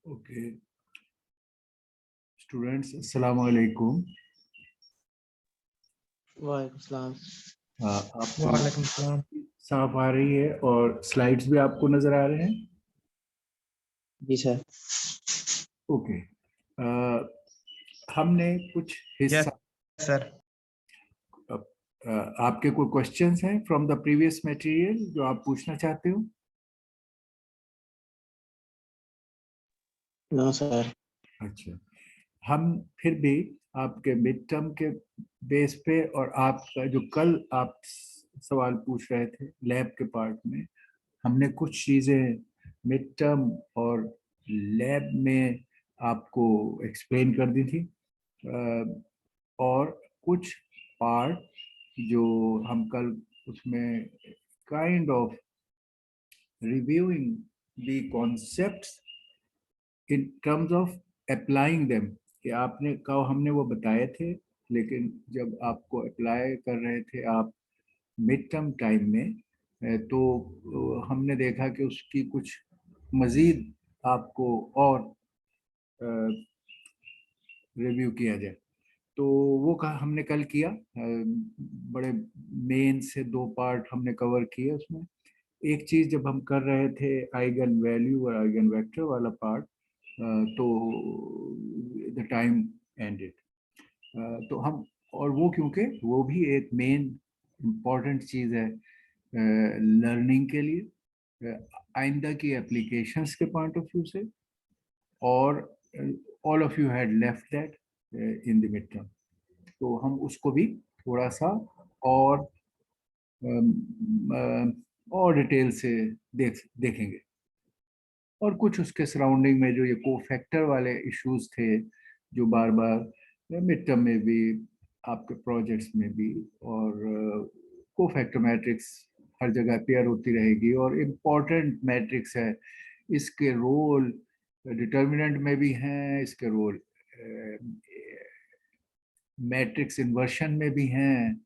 Okay students, अस्सलाम वालेकुम। वालेकुम सलाम। आपको वालेकुम सलाम। साफ आ रही है और स्लाइड्स भी आपको नजर आ रहे हैं? जी सर। ओके। हमने कुछ यस हिस्सा सर। आपके कोई क्वेश्चंस हैं फ्रॉम द प्रीवियस मटेरियल जो आप पूछना चाहते हो? No sir. अच्छा, हम फिर भी आपके मिड टर्म के बेस पे और आपका जो कल आप सवाल पूछ रहे थे लैब के पार्ट में, हमने कुछ चीज़ें मिड टर्म और लैब में आपको एक्सप्लेन कर दी थी। और कुछ पार्ट जो हम कल उसमें kind of reviewing the concepts in terms of applying them, कि आपने कब हमने वो बताए थे, लेकिन जब आपको अप्लाई कर रहे थे आप मिड टर्म टाइम में, तो हमने देखा कि उसकी कुछ मज़ीद आपको और रिव्यू किया जाए। तो वो कहा हमने कल किया। बड़े मेन से दो पार्ट हमने कवर किए उसमें। एक चीज जब हम कर रहे थे आइगन वैल्यू और आइगन वेक्टर वाला पार्ट, तो द टाइम एंडेड। तो हम, और वो क्योंकि वो भी एक मेन इम्पॉर्टेंट चीज़ है लर्निंग के लिए, आइंदा की एप्लीकेशंस के पॉइंट ऑफ व्यू से। और all of you had left that in the mid term, तो हम उसको भी थोड़ा सा और और डिटेल से देखेंगे। और कुछ उसके सराउंडिंग में जो ये को फैक्टर वाले इश्यूज थे जो बार बार मिड टर्म में भी, आपके प्रोजेक्ट्स में भी, और को फैक्टर मैट्रिक्स हर जगह अपेयर होती रहेगी और इम्पोर्टेंट मैट्रिक्स है। इसके रोल डिटर्मिनेंट में भी हैं, इसके रोल मैट्रिक्स इन्वर्शन में भी हैं,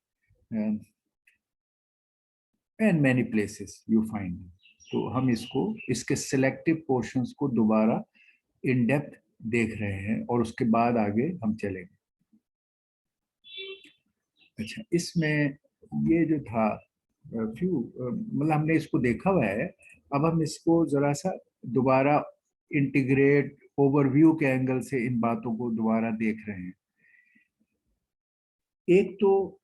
and many places you find. तो हम इसको, इसके सिलेक्टिव पोर्शंस को दोबारा इन डेप्थ देख रहे हैं और उसके बाद आगे हम चलेंगे। अच्छा, इसमें ये जो था फ्यू, मतलब हमने इसको देखा हुआ है। अब हम इसको जरा सा दोबारा इंटीग्रेट ओवरव्यू के एंगल से इन बातों को दोबारा देख रहे हैं। एक तो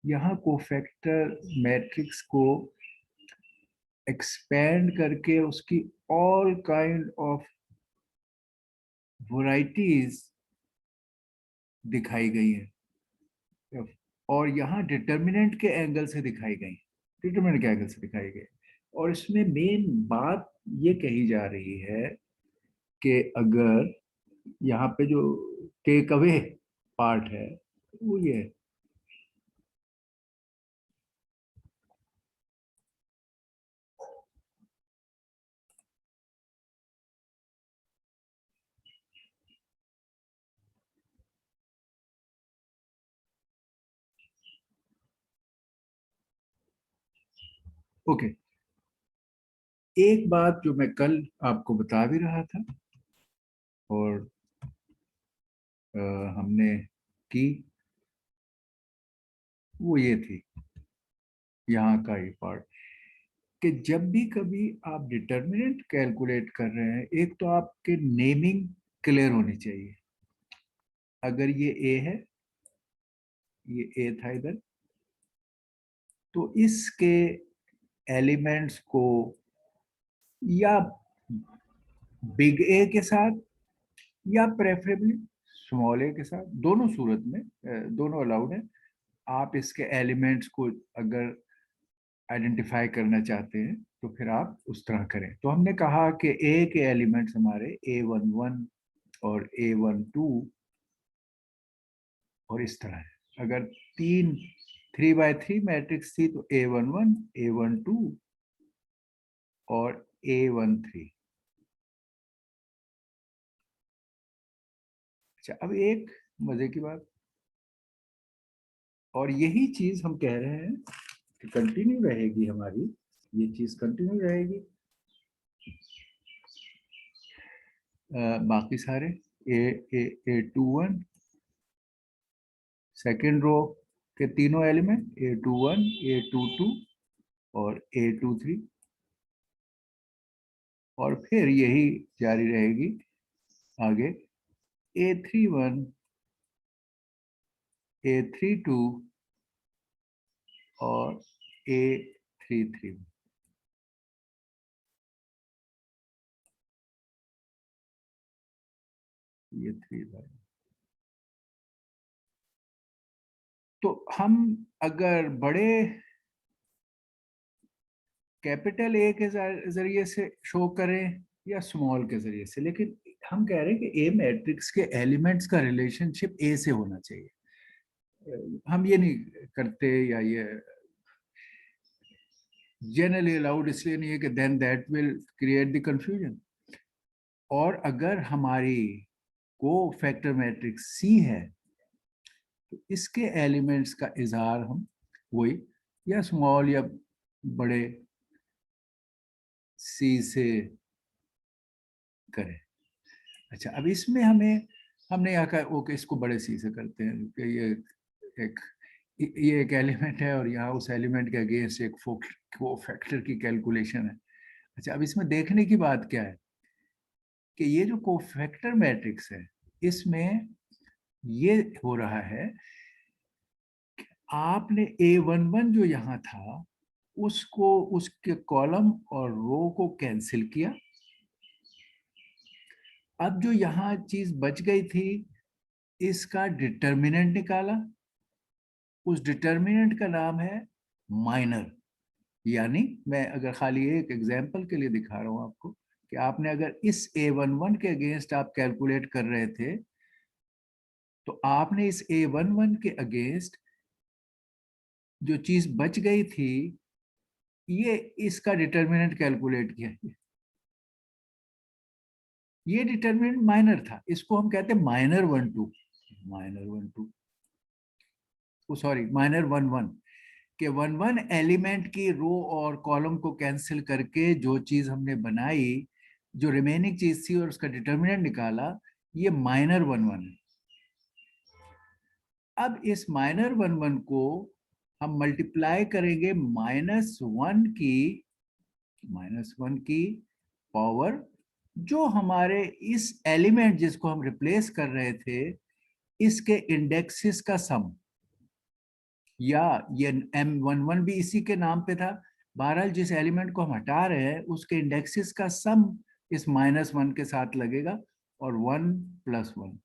यहाँ कोफैक्टर मैट्रिक्स को एक्सपेंड करके उसकी ऑल काइंड ऑफ वैरायटीज दिखाई गई है, और यहाँ डिटर्मिनेंट के एंगल से दिखाई गई, डिटर्मिनेंट के एंगल से दिखाई गई। और इसमें मेन बात ये कही जा रही है कि अगर यहाँ पे जो टेक अवे पार्ट है वो ये है, ओके। एक बात जो मैं कल आपको बता भी रहा था और हमने की, वो ये थी यहाँ का ये पार्ट, कि जब भी कभी आप डिटर्मिनेंट कैलकुलेट कर रहे हैं, एक तो आपके नेमिंग क्लियर होनी चाहिए। अगर ये ए है, ये ए था इधर, तो इसके एलिमेंट्स को या बिग ए के साथ या प्रेफरेबली स्मॉल ए के साथ, दोनों सूरत में दोनों अलाउड है। आप इसके एलिमेंट्स को अगर आइडेंटिफाई करना चाहते हैं तो फिर आप उस तरह करें। तो हमने कहा कि ए के एलिमेंट्स हमारे A11 और A12 और इस तरह है। अगर तीन 3x3 मैट्रिक्स थी तो A11, A12 और A13। अच्छा, अब एक मजे की बात, और यही चीज हम कह रहे हैं कि कंटिन्यू रहेगी हमारी, ये चीज कंटिन्यू रहेगी। बाकी सारे A21, सेकेंड रो के तीनों एलिमेंट A21, A22 और A23, और फिर यही जारी रहेगी आगे A31, A32 और A33। ये 3 लाइन। तो हम अगर बड़े कैपिटल ए के जरिए से शो करें या स्मॉल के जरिए से, लेकिन हम कह रहे हैं कि ए मैट्रिक्स के एलिमेंट्स का रिलेशनशिप ए से होना चाहिए। हम ये नहीं करते, या ये जनरली अलाउड इसलिए नहीं है कि then that will create the confusion. और अगर हमारी को फैक्टर मैट्रिक्स सी है तो इसके एलिमेंट्स का इजहार हम वही या स्मॉल या बड़े सी से करें। अच्छा, अब इसमें हमने यहाँ कहा ओके इसको बड़े सी से करते हैं कि ये एक एलिमेंट है और यहाँ उस एलिमेंट के अगेंस्ट एक को फैक्टर की कैलकुलेशन है। अच्छा, अब इसमें देखने की बात क्या है कि ये जो कोफैक्टर मैट्रिक्स है इसमें ये हो रहा है, आपने A11 जो यहाँ था उसको उसके कॉलम और रो को कैंसिल किया। अब जो यहाँ चीज बच गई थी इसका डिटर्मिनेंट निकाला। उस डिटर्मिनेंट का नाम है माइनर। यानी मैं अगर खाली एक एग्जांपल के लिए दिखा रहा हूं आपको कि आपने अगर इस A11 के अगेंस्ट आप कैलकुलेट कर रहे थे तो आपने इस A11 के अगेंस्ट जो चीज बच गई थी ये इसका डिटर्मिनेंट कैलकुलेट किया। ये डिटर्मिनेंट माइनर था, इसको हम कहते हैं माइनर 12 सॉरी माइनर 11 के 11 एलिमेंट की रो और कॉलम को कैंसिल करके जो चीज हमने बनाई, जो रिमेनिंग चीज थी और उसका डिटर्मिनेंट निकाला, ये माइनर 11 है। अब इस माइनर 11 को हम मल्टीप्लाई करेंगे -1 की पावर जो हमारे इस एलिमेंट जिसको हम रिप्लेस कर रहे थे इसके इंडेक्सेस का सम, या ये M11 भी इसी के नाम पे था। बहरहाल जिस एलिमेंट को हम हटा रहे हैं उसके इंडेक्सेस का सम इस -1 के साथ लगेगा और 1 + 1।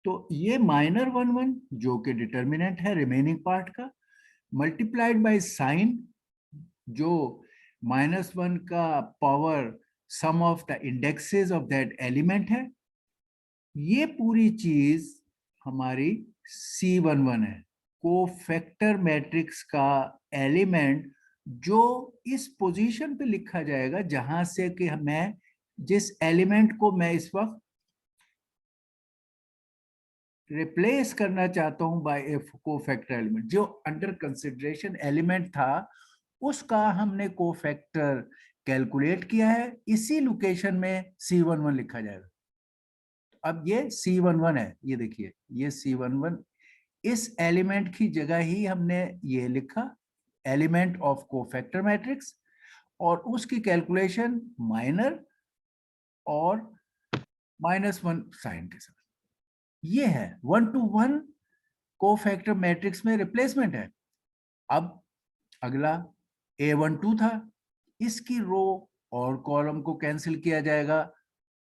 तो ये माइनर 11 जो कि डिटर्मिनेंट है रिमेनिंग पार्ट का, मल्टीप्लाइड बाय साइन जो -1 का power sum of the indexes of that element है, ये पूरी चीज हमारी C11 है, कोफैक्टर मैट्रिक्स का एलिमेंट जो इस पोजीशन पे लिखा जाएगा जहां से कि मैं जिस एलिमेंट को मैं इस वक्त रिप्लेस करना चाहता हूं बाय ए कोफैक्टर एलिमेंट, जो अंडर कंसिडरेशन एलिमेंट था उसका हमने कोफैक्टर कैलकुलेट किया है, इसी लोकेशन में C11 लिखा जाएगा। अब ये C11 है, ये देखिए ये C11, इस एलिमेंट की जगह ही हमने ये लिखा एलिमेंट ऑफ कोफैक्टर मैट्रिक्स, और उसकी कैलकुलेशन माइनर और -1 साइन के साथ। ये है 1-to-1 कोफैक्टर मैट्रिक्स में रिप्लेसमेंट है। अब अगला A12 था, इसकी रो और कॉलम को कैंसिल किया जाएगा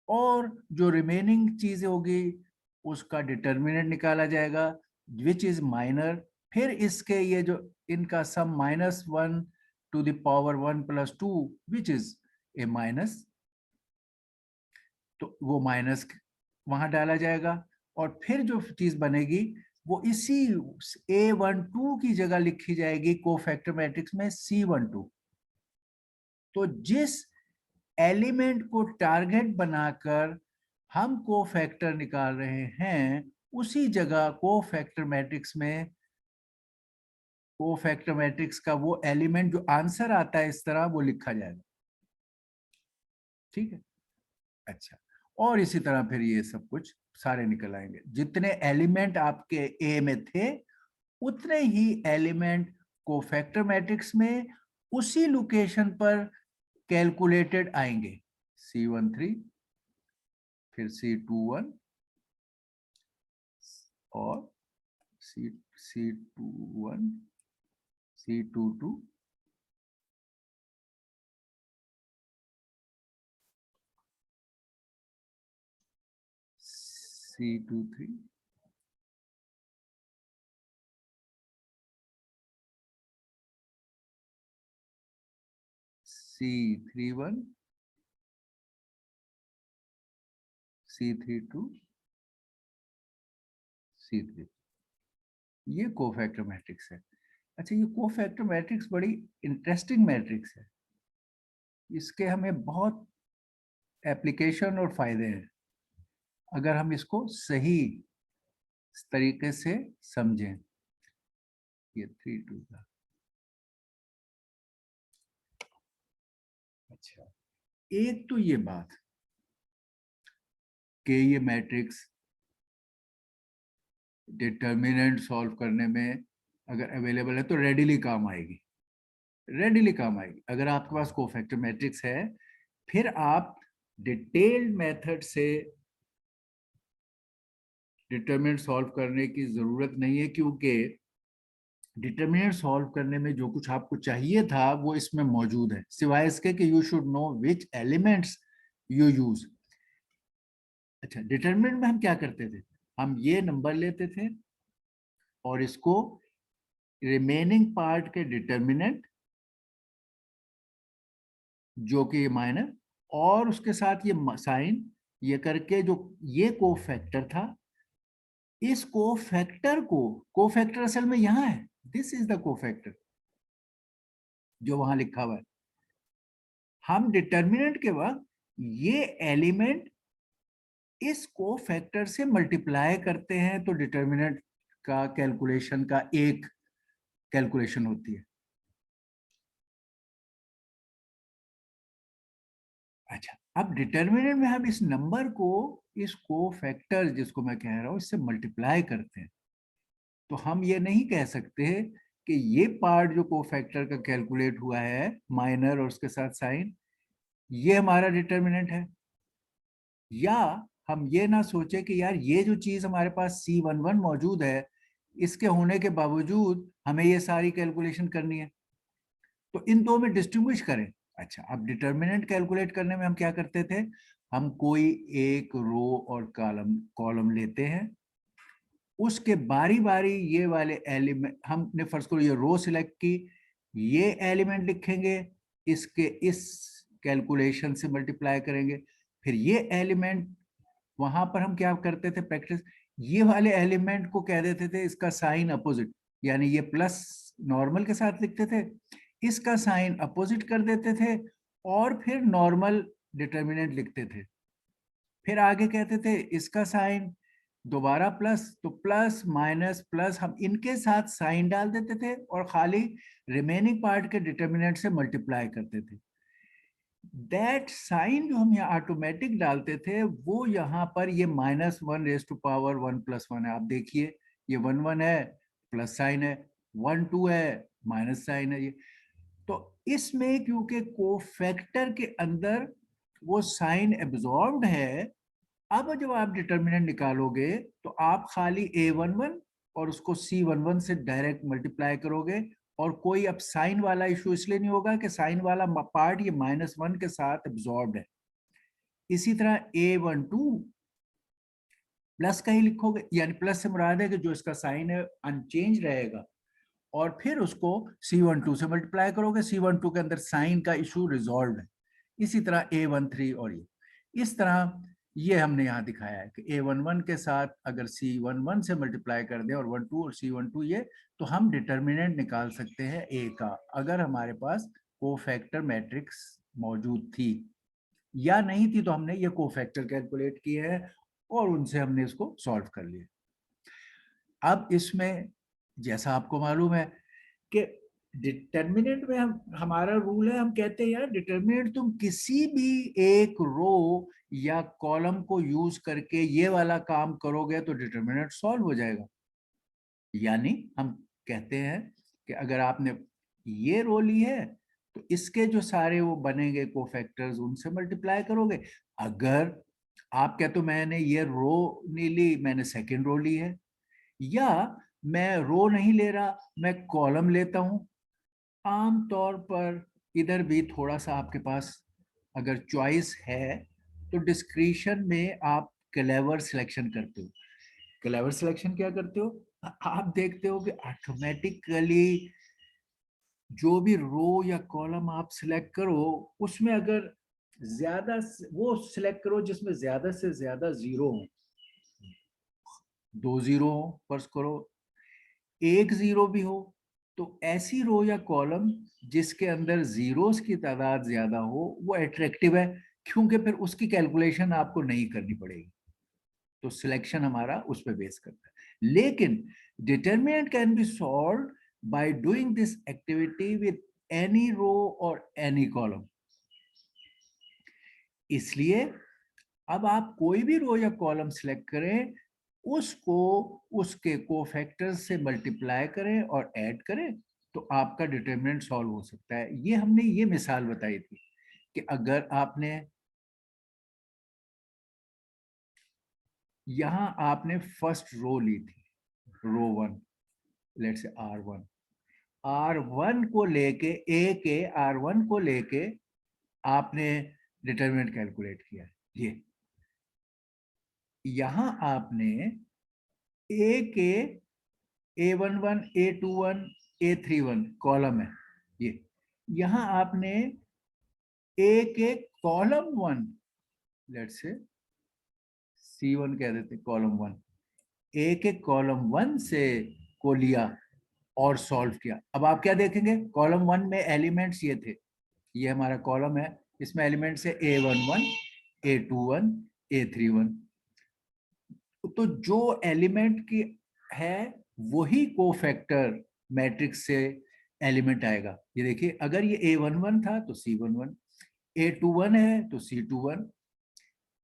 और जो रिमेनिंग चीजें होगी उसका डिटर्मिनेंट निकाला जाएगा विच इज माइनर। फिर इसके ये जो इनका सम -1 to the power 1 + 2 which is a minus, तो वो माइनस वहां डाला जाएगा और फिर जो चीज बनेगी वो इसी A12 की जगह लिखी जाएगी कोफैक्टर मैट्रिक्स में C12। तो जिस एलिमेंट को टारगेट बनाकर हम कोफैक्टर निकाल रहे हैं उसी जगह कोफैक्टर मैट्रिक्स का वो एलिमेंट जो आंसर आता है इस तरह वो लिखा जाएगा। ठीक है। अच्छा, और इसी तरह फिर ये सब कुछ सारे निकल आएंगे। जितने एलिमेंट आपके ए में थे उतने ही एलिमेंट कोफैक्टर मैट्रिक्स में उसी लोकेशन पर कैलकुलेटेड आएंगे। C13 फिर C21 और C21 C22 C23 C31 C32 C3, ये कोफैक्टर मैट्रिक्स है। अच्छा, ये कोफैक्टर मैट्रिक्स बड़ी इंटरेस्टिंग मैट्रिक्स है, इसके हमें बहुत एप्लीकेशन और फायदे हैं अगर हम इसको सही तरीके से समझें। ये 3 2 का। अच्छा, एक तो ये बात कि ये मैट्रिक्स डिटर्मिनेंट सॉल्व करने में अगर अवेलेबल है तो रेडिली काम आएगी, रेडिली काम आएगी। अगर आपके पास कोफैक्टर मैट्रिक्स है फिर आप डिटेल्ड मेथड से डिटर्मिनेंट सॉल्व करने की जरूरत नहीं है, क्योंकि डिटर्मिनेंट सॉल्व करने में जो कुछ आपको चाहिए था वो इसमें मौजूद है, सिवाय इसके कि you should know which elements you use. अच्छा, डिटर्मिनेंट में हम क्या करते थे, हम ये नंबर लेते थे और इसको रिमेनिंग पार्ट के डिटर्मिनेंट जो कि माइनर और उसके साथ ये साइन, ये करके जो ये कोफैक्टर था, इस कोफैक्टर को, कोफैक्टर असल में यहां है, दिस इज द कोफैक्टर जो वहां लिखा हुआ है। हम डिटर्मिनेंट के वक्त ये एलिमेंट इस कोफैक्टर से मल्टीप्लाई करते हैं तो डिटर्मिनेंट का कैलकुलेशन का एक कैलकुलेशन होती है। अच्छा, अब डिटर्मिनेंट में हम इस नंबर को इस कोफैक्टर जिसको मैं कह रहा हूं इससे मल्टीप्लाई करते हैं, तो हम ये नहीं कह सकते कि ये पार्ट जो कोफैक्टर का कैलकुलेट हुआ है माइनर और उसके साथ साइन, ये हमारा डिटर्मिनेंट है। या हम ये ना सोचे कि यार ये जो चीज हमारे पास C11 मौजूद है, इसके होने के बावजूद हमें ये सारी कैलकुलेशन करनी है, तो इन दो में डिस्टिंग्विश करें। अच्छा, अब डिटर्मिनेंट कैलकुलेट करने में हम क्या करते थे, हम कोई एक रो और कॉलम कॉलम लेते हैं, उसके बारी बारी ये वाले एलिमेंट, हमने फर्स्ट करो ये रो सिलेक्ट की, ये एलिमेंट लिखेंगे, इसके इस कैलकुलेशन से मल्टीप्लाई करेंगे, फिर ये एलिमेंट, वहां पर हम क्या करते थे प्रैक्टिस, ये वाले एलिमेंट को कह देते थे इसका साइन अपोजिट, यानी ये प्लस नॉर्मल के साथ लिखते थे, इसका साइन अपोजिट कर देते थे और फिर नॉर्मल डिटर्मिनेंट लिखते थे। फिर आगे कहते थे इसका साइन दोबारा प्लस, तो प्लस माइनस प्लस हम इनके साथ साइन डाल देते थे और खाली रिमेनिंग पार्ट के डिटर्मिनेंट से मल्टीप्लाई करते थे। दैट साइन जो हम यहाँ ऑटोमेटिक डालते थे वो यहाँ पर ये -1⁻1 है। आप देखिए ये 1 1 है, प्लस साइन है, 1 2 है, माइनस साइन है। ये तो इसमें क्योंकि कोफैक्टर के अंदर वो साइन एब्जॉर्ब्ड है, अब जब आप डिटर्मिनेंट निकालोगे तो आप खाली A11 और उसको C11 से डायरेक्ट मल्टीप्लाई करोगे, और कोई अब साइन वाला इशू इसलिए नहीं होगा कि साइन वाला पार्ट ये -1 के साथ एब्जॉर्ब्ड है। इसी तरह A12 प्लस का ही लिखोगे, यानी प्लस से मुराद है कि जो इसका साइन है अनचेंज रहेगा, और फिर उसको C12 से मल्टीप्लाई करोगे, C12 के अंदर साइन का इशू रिजॉल्व है। इसी तरह A13 और ये इस तरह ये हमने यहाँ दिखाया है कि A11 के साथ अगर C11 से मल्टीप्लाई कर दें और 12 और C12 ये, तो हम डिटर्मिनेंट निकाल सकते हैं A का, अगर हमारे पास कोफैक्टर मैट्रिक्स मौजूद थी। या नहीं थी तो हमने ये कोफैक्टर कैलकुलेट किए हैं और उनसे हमने इसको सॉल्व कर लिया। अब इसमें जैसा आपको मालूम है कि डिटर्मिनेंट में हमारा रूल है, हम कहते हैं यार डिटर्मिनेंट तुम किसी भी एक रो या कॉलम को यूज करके ये वाला काम करोगे तो डिटर्मिनेंट सॉल्व हो जाएगा। यानी हम कहते हैं कि अगर आपने ये रो ली है तो इसके जो सारे वो बनेंगे कोफैक्टर्स उनसे मल्टीप्लाई करोगे। अगर आप कहते हो मैंने ये रो नहीं ली, मैंने सेकंड रो ली है, या मैं रो नहीं ले रहा, मैं कॉलम लेता हूं। आमतौर पर इधर भी थोड़ा सा आपके पास अगर चॉइस है तो डिस्क्रिशन में आप क्लेवर सिलेक्शन करते हो। क्लेवर सिलेक्शन क्या करते हो, आप देखते हो कि ऑटोमेटिकली जो भी रो या कॉलम आप सिलेक्ट करो उसमें अगर ज्यादा वो सिलेक्ट करो जिसमें ज्यादा से ज्यादा जीरो हो। 2 जीरो हो फर्ज करो, 1 जीरो भी हो, तो ऐसी रो या कॉलम जिसके अंदर जीरोस की तादाद ज्यादा हो वो अट्रैक्टिव है, क्योंकि फिर उसकी कैलकुलेशन आपको नहीं करनी पड़ेगी। तो सिलेक्शन हमारा उस पर बेस करता है। लेकिन determinant can be solve by doing this activity with any row और एनी कॉलम। इसलिए अब आप कोई भी रो या कॉलम सिलेक्ट करें, उसको उसके कोफैक्टर्स से मल्टीप्लाई करें और ऐड करें तो आपका डिटरमिनेंट सॉल्व हो सकता है। ये हमने ये मिसाल बताई थी कि अगर आपने यहां आपने फर्स्ट रो ली थी, रो 1, लेट्स से R1, R1 को लेके ए के R1 को लेके आपने डिटरमिनेंट कैलकुलेट किया है। ये यहां आपने ए के A11, A21, A31 कॉलम है, ये यहां आपने ए के कॉलम 1, लेट्स से C1 कह देते, कॉलम 1, ए के कॉलम 1 से को लिया और सॉल्व किया। अब आप क्या देखेंगे, कॉलम 1 में एलिमेंट्स ये थे, ये हमारा कॉलम है, इसमें एलिमेंट्स है A11, A21, A31। तो जो एलिमेंट की है वही कोफैक्टर मैट्रिक्स से एलिमेंट आएगा। ये देखिए, अगर ये A11 था तो C11, A21 है तो C21,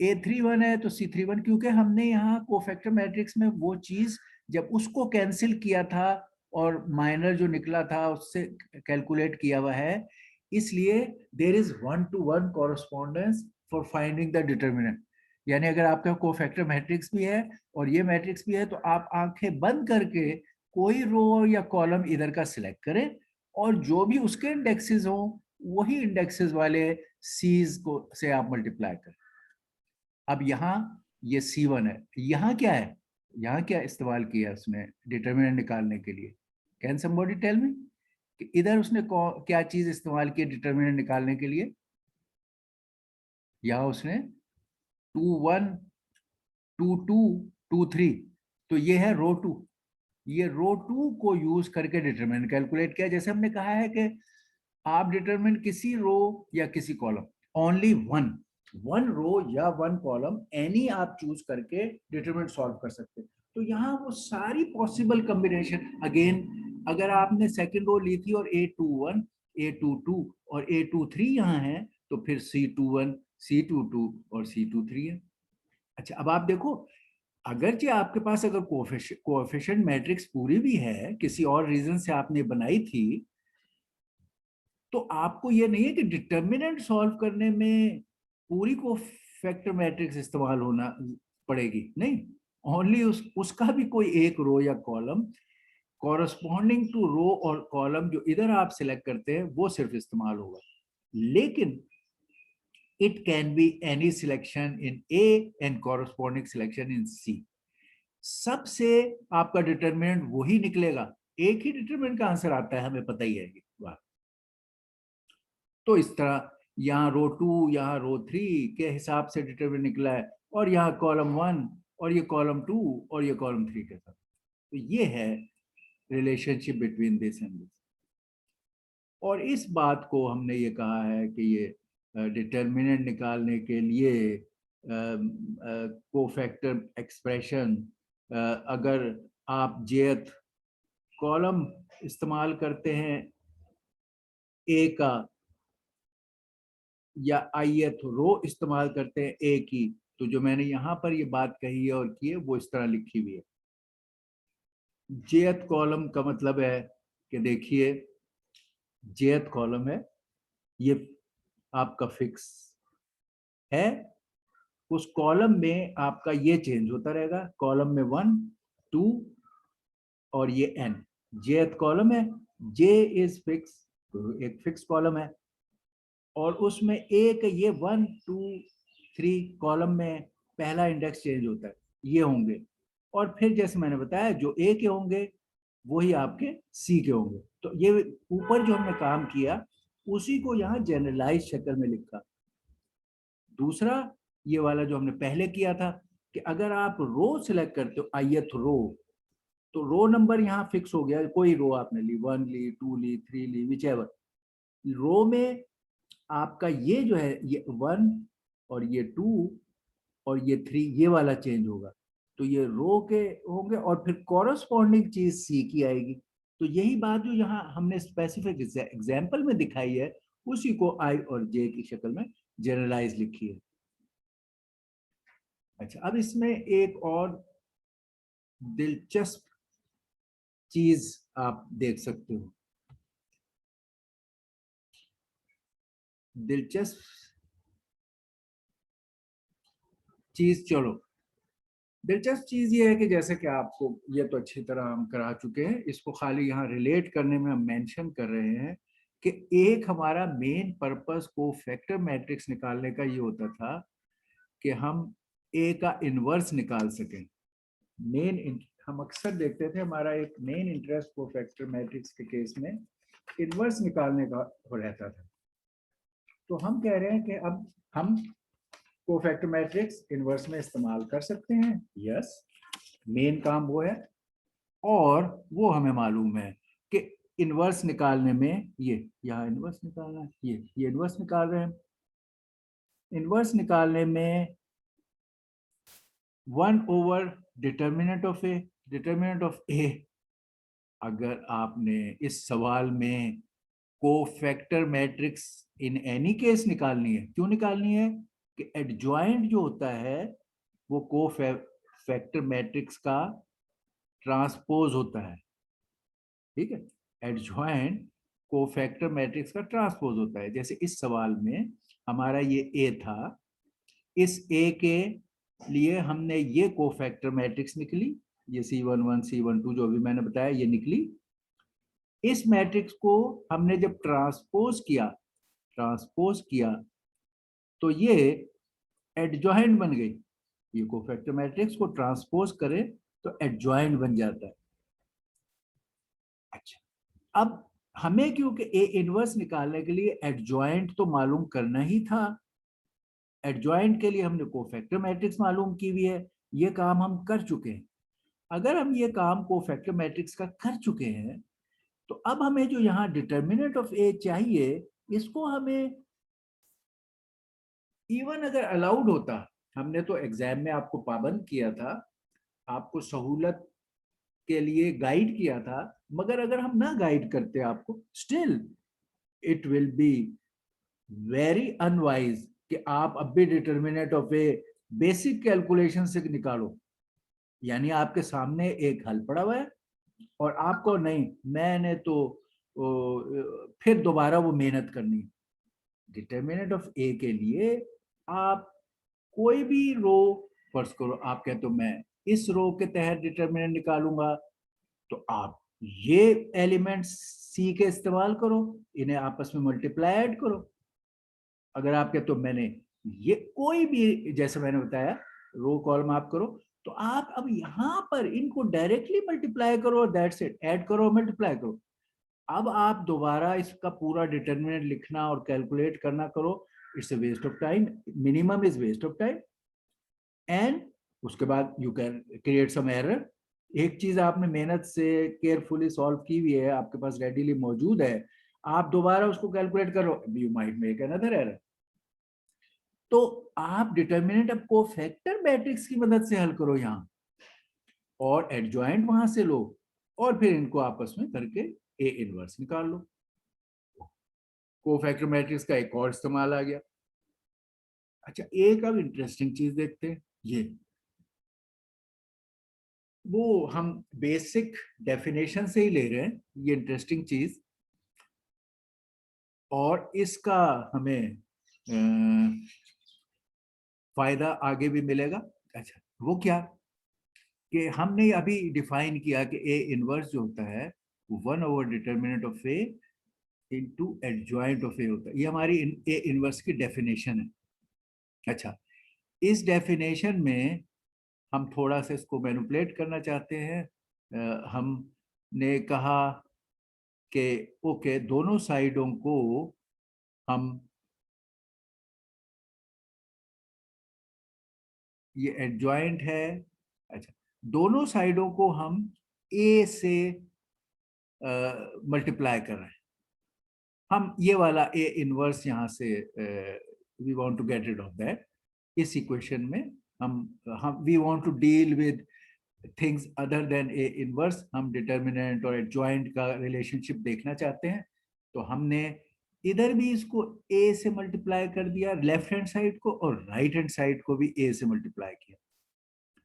A31 है तो C31, क्योंकि हमने यहाँ कोफैक्टर मैट्रिक्स में वो चीज जब उसको कैंसिल किया था और माइनर जो निकला था उससे कैलकुलेट किया हुआ है, इसलिए there is 1-to-1 correspondence for finding the determinant. यानी अगर आपका कोफैक्टर मैट्रिक्स भी है और ये मैट्रिक्स भी है तो आप आंखें बंद करके कोई रो या कॉलम इधर का सिलेक्ट करें और जो भी उसके इंडेक्सेस हो वही इंडेक्सेस वाले सीज को से आप मल्टीप्लाई करें। अब यहाँ ये C1 है, यहाँ क्या है, यहाँ क्या इस्तेमाल किया उसने डिटर्मिनेंट निकालने के लिए, कैन समबॉडी टेल मी कि इधर उसने क्या चीज इस्तेमाल की डिटर्मिनेंट निकालने के लिए। यहाँ उसने 2-1, 2-2, 2-3, तो ये है रो 2, ये रो 2 को यूज करके डिटरमिनेंट कैलकुलेट किया। जैसे हमने कहा है कि आप डिटरमिनेंट किसी रो या किसी कॉलम, ओनली वन रो या वन कॉलम एनी आप चूज करके डिटरमिनेंट सॉल्व कर सकते हैं। तो यहाँ वो सारी पॉसिबल कॉम्बिनेशन, अगेन अगर आपने सेकंड रो ली थी और A21, A22 और A23 यहाँ है तो फिर C21, C22 और C23 है। अच्छा, अब आप देखो, अगरचे आपके पास अगर कोएफिशिएंट मैट्रिक्स पूरी भी है, किसी और रीजन से आपने बनाई थी, तो आपको ये नहीं है कि डिटर्मिनेंट सॉल्व करने में पूरी को फैक्टर मैट्रिक्स इस्तेमाल होना पड़ेगी, नहीं, ओनली उसका भी कोई एक रो या कॉलम कॉरस्पॉन्डिंग टू रो और कॉलम जो इधर आप सिलेक्ट करते हैं वो सिर्फ इस्तेमाल होगा। लेकिन it can be any selection in A and corresponding selection in C। सबसे आपका डिटरमिनेंट वही निकलेगा, एक ही डिटरमिनेंट का आंसर आता है, हमें पता ही है ये बात। तो इस तरह यहाँ रो 2, यहाँ रो 3 के हिसाब से डिटरमिनेंट निकला है, और यहाँ कॉलम 1 और ये कॉलम 2 और ये कॉलम 3 के साथ। तो ये है relationship between this and this. और इस बात को हमने ये कहा है कि ये डिटरमिनेंट निकालने के लिए कोफैक्टर एक्सप्रेशन, अगर आप जेथ कॉलम इस्तेमाल करते हैं ए का या ith रो इस्तेमाल करते हैं ए की, तो जो मैंने यहां पर ये बात कही है और की है वो इस तरह लिखी हुई है। जेथ कॉलम का मतलब है कि देखिए जेथ कॉलम है, ये आपका फिक्स है, उस कॉलम में आपका ये चेंज होता रहेगा, कॉलम में 1 2 और ये n, जेथ कॉलम है, जे इज फिक्स, तो एक फिक्स कॉलम है, और उसमें एक ये 1 2 3 कॉलम में पहला इंडेक्स चेंज होता है, ये होंगे, और फिर जैसे मैंने बताया जो ए के होंगे वही आपके सी के होंगे। तो ये ऊपर जो हमने काम किया उसी को यहाँ जनरलाइज शक्ल में लिखा। दूसरा ये वाला जो हमने पहले किया था कि अगर आप रो सिलेक्ट करते हो ith रो, तो रो नंबर यहाँ फिक्स हो गया, कोई रो आपने ली, 1 ली, 2 ली, 3 ली, विच एवर, रो में आपका ये जो है ये 1 और ये 2 और ये 3 ये वाला चेंज होगा, तो ये रो के होंगे, और फिर कॉरस्पॉन्डिंग चीज सी की आएगी। तो यही बात जो यहाँ हमने स्पेसिफिक एग्जाम्पल में दिखाई है उसी को आई और जे की शक्ल में जनरलाइज लिखी है। अच्छा, अब इसमें एक और दिलचस्प चीज आप देख सकते हो, दिलचस्प चीज, चलो दिलचस्प चीज ये है कि जैसे कि आपको ये तो अच्छी तरह हम करा चुके हैं, इसको खाली यहाँ रिलेट करने में हम मेंशन कर रहे हैं कि एक हमारा मेन पर्पस को फैक्टर मैट्रिक्स निकालने का ये होता था कि हम ए का इनवर्स निकाल सकें। हम अक्सर देखते थे हमारा एक मेन इंटरेस्ट को फैक्टर मैट्रिक्स के केस में इनवर्स निकालने का हो रहता था। तो हम कह रहे हैं कि अब हम कोफैक्टर मैट्रिक्स इनवर्स में इस्तेमाल कर सकते हैं, यस, मेन काम वो है, और वो हमें मालूम है कि इनवर्स निकालने में ये यहाँ इनवर्स निकालना है, ये इनवर्स निकाल रहे हैं, इनवर्स निकालने में 1 over determinant of A, determinant of A, अगर आपने इस सवाल में cofactor matrix in any case निकालनी है, क्यों निकालनी है कि एडजॉइंट जो होता है वो कोफैक्टर मैट्रिक्स का ट्रांसपोज होता है, ठीक है, एडजॉइंट कोफैक्टर मैट्रिक्स का ट्रांसपोज होता है। जैसे इस सवाल में हमारा ये ए था, इस ए के लिए हमने ये कोफैक्टर मैट्रिक्स निकली, ये C11 C12 जो भी मैंने बताया ये निकली। इस मैट्रिक्स को हमने जब ट्रांसपोज किया तो ये एडजॉइंट बन गई, ये कोफैक्टर मैट्रिक्स को ट्रांसपोज करें तो एडजॉइंट बन जाता है। अच्छा, अब हमें क्योंकि ए इनवर्स निकालने के लिए एडजॉइंट तो मालूम करना ही था, एडजॉइंट के लिए हमने कोफैक्टर मैट्रिक्स मालूम की हुई है, ये काम हम कर चुके हैं। अगर हम ये काम कोफैक्टर मैट्रिक्स का कर चुके हैं तो अब हमें जो यहाँ डिटर्मिनेंट ऑफ ए चाहिए, इसको हमें इवन अगर अलाउड होता, हमने तो एग्जाम में आपको पाबंद किया था, आपको सहूलत के लिए गाइड किया था, मगर अगर हम ना गाइड करते आपको, still it will be very unwise कि आप अब भी determinant of A basic calculation से निकालो, यानी आपके सामने एक हल पड़ा हुआ है और आपको नहीं, मैंने तो फिर दोबारा वो मेहनत करनी। डिटर्मिनेंट ऑफ ए के लिए आप कोई भी रो, फर्ज करो आप कहते हो मैं इस रो के तहत डिटर्मिनेंट निकालूंगा, तो आप ये एलिमेंट सी के इस्तेमाल करो, इन्हें आपस में मल्टीप्लाई ऐड करो। अगर आप कहते हो मैंने ये कोई भी, जैसे मैंने बताया रो कॉलम आप करो, तो आप अब यहां पर इनको डायरेक्टली मल्टीप्लाई करो, दैट्स इट, ऐड करो मल्टीप्लाई करो। अब आप दोबारा इसका पूरा डिटर्मिनेंट लिखना और कैलकुलेट करना करो, it's a waste of time, minimum is waste of time, and उसके बाद you can create some error. एक चीज आपने मेहनत से केयरफुली सॉल्व की हुई है, आपके पास रेडीली मौजूद है, आप दोबारा उसको कैलकुलेट करो, you might make another error. तो आप डिटर्मिनेंट अब कोफैक्टर मैट्रिक्स की मदद से हल करो यहाँ, और एडजॉइंट वहां से लो, और फिर इनको आपस में करके ए इनवर्स निकाल लो। कोफैक्टर मैट्रिक्स का एक और इस्तेमाल आ गया। अच्छा, एक अब इंटरेस्टिंग चीज देखते हैं। ये वो हम बेसिक डेफिनेशन से ही ले रहे हैं, ये इंटरेस्टिंग चीज, और इसका हमें फायदा आगे भी मिलेगा। अच्छा, वो क्या कि हमने अभी डिफाइन किया कि ए इनवर्स जो होता है वो one by determinant of A into adjoint of A होता है। ये हमारी ए इनवर्स की डेफिनेशन है। अच्छा, इस डेफिनेशन में हम थोड़ा सा इसको मैनिपुलेट करना चाहते हैं। हमने कहा कि ओके, दोनों साइडों को हम, ये एडजॉइंट है, अच्छा, दोनों साइडों को हम ए से मल्टीप्लाई कर रहे हैं। हम ये वाला ए इनवर्स यहाँ से we want to get rid of that. इस इक्वेशन में हम we want to deal with things other than A inverse. हम डिटर्मिनेंट और एडजॉइंट का रिलेशनशिप देखना चाहते हैं। तो हमने इधर भी इसको ए से मल्टीप्लाई कर दिया लेफ्ट हैंड साइड को, और राइट हैंड साइड को भी ए से मल्टीप्लाई किया।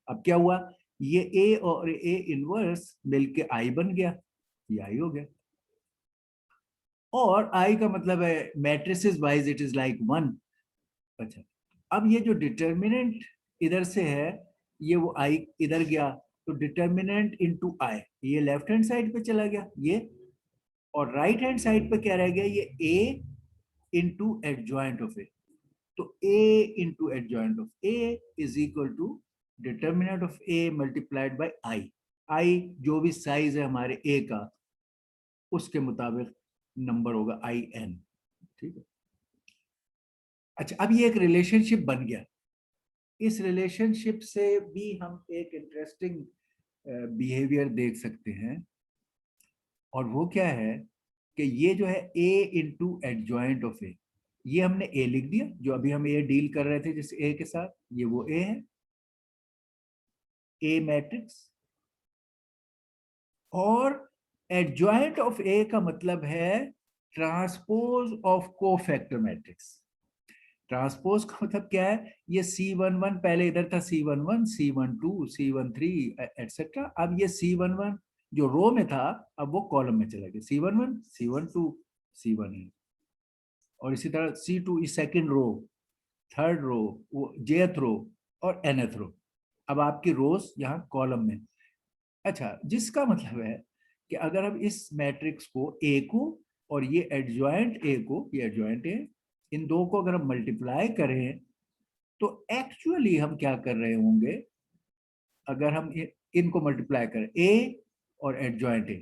अब क्या हुआ, ये ए और ए इनवर्स मिलके आई बन गया, ये आई हो गया। और आई का मतलब है matrices wise it is like 1। अच्छा, अब ये जो डिटर्मिनेंट इधर से है, ये वो आई इधर गया, तो डिटर्मिनेंट इनटू आई ये लेफ्ट हैंड साइड पे चला गया ये, और राइट हैंड साइड पे क्या रह गया, ये A into adjoint of A. तो A into adjoint of A is equal to determinant of A multiplied by I. I जो भी साइज है हमारे ए का, उसके मुताबिक नंबर होगा आई एन। ठीक है। अच्छा, अब ये एक रिलेशनशिप बन गया। इस रिलेशनशिप से भी हम एक इंटरेस्टिंग बिहेवियर देख सकते हैं, और वो क्या है कि ये जो है ए इंटू एडजॉइंट ऑफ ए, ये हमने ए लिख दिया, जो अभी हम ए डील कर रहे थे जिस ए के साथ, ये वो ए है, ए मैट्रिक्स। और एडजॉइंट ऑफ ए का मतलब है transpose of cofactor matrix. Transpose का मतलब क्या है, ये C11 पहले इधर था, C11, C12, C13 एटसेट्रा। अब ये C11 जो रो में था, अब वो कॉलम में चला गया, C11, C12, C1, और इसी तरह C2 इस सेकेंड रो, थर्ड रो, वो जेथ रो और nth रो। अब आपकी रोज यहाँ कॉलम में। अच्छा, जिसका मतलब है कि अगर हम इस मैट्रिक्स को ए को और ये एडजॉइंट ए को, ये एडजॉइंट ए, इन दो को अगर हम मल्टीप्लाई करें, तो एक्चुअली हम क्या कर रहे होंगे, अगर हम इनको मल्टीप्लाई करें ए और एडजॉइंट ए,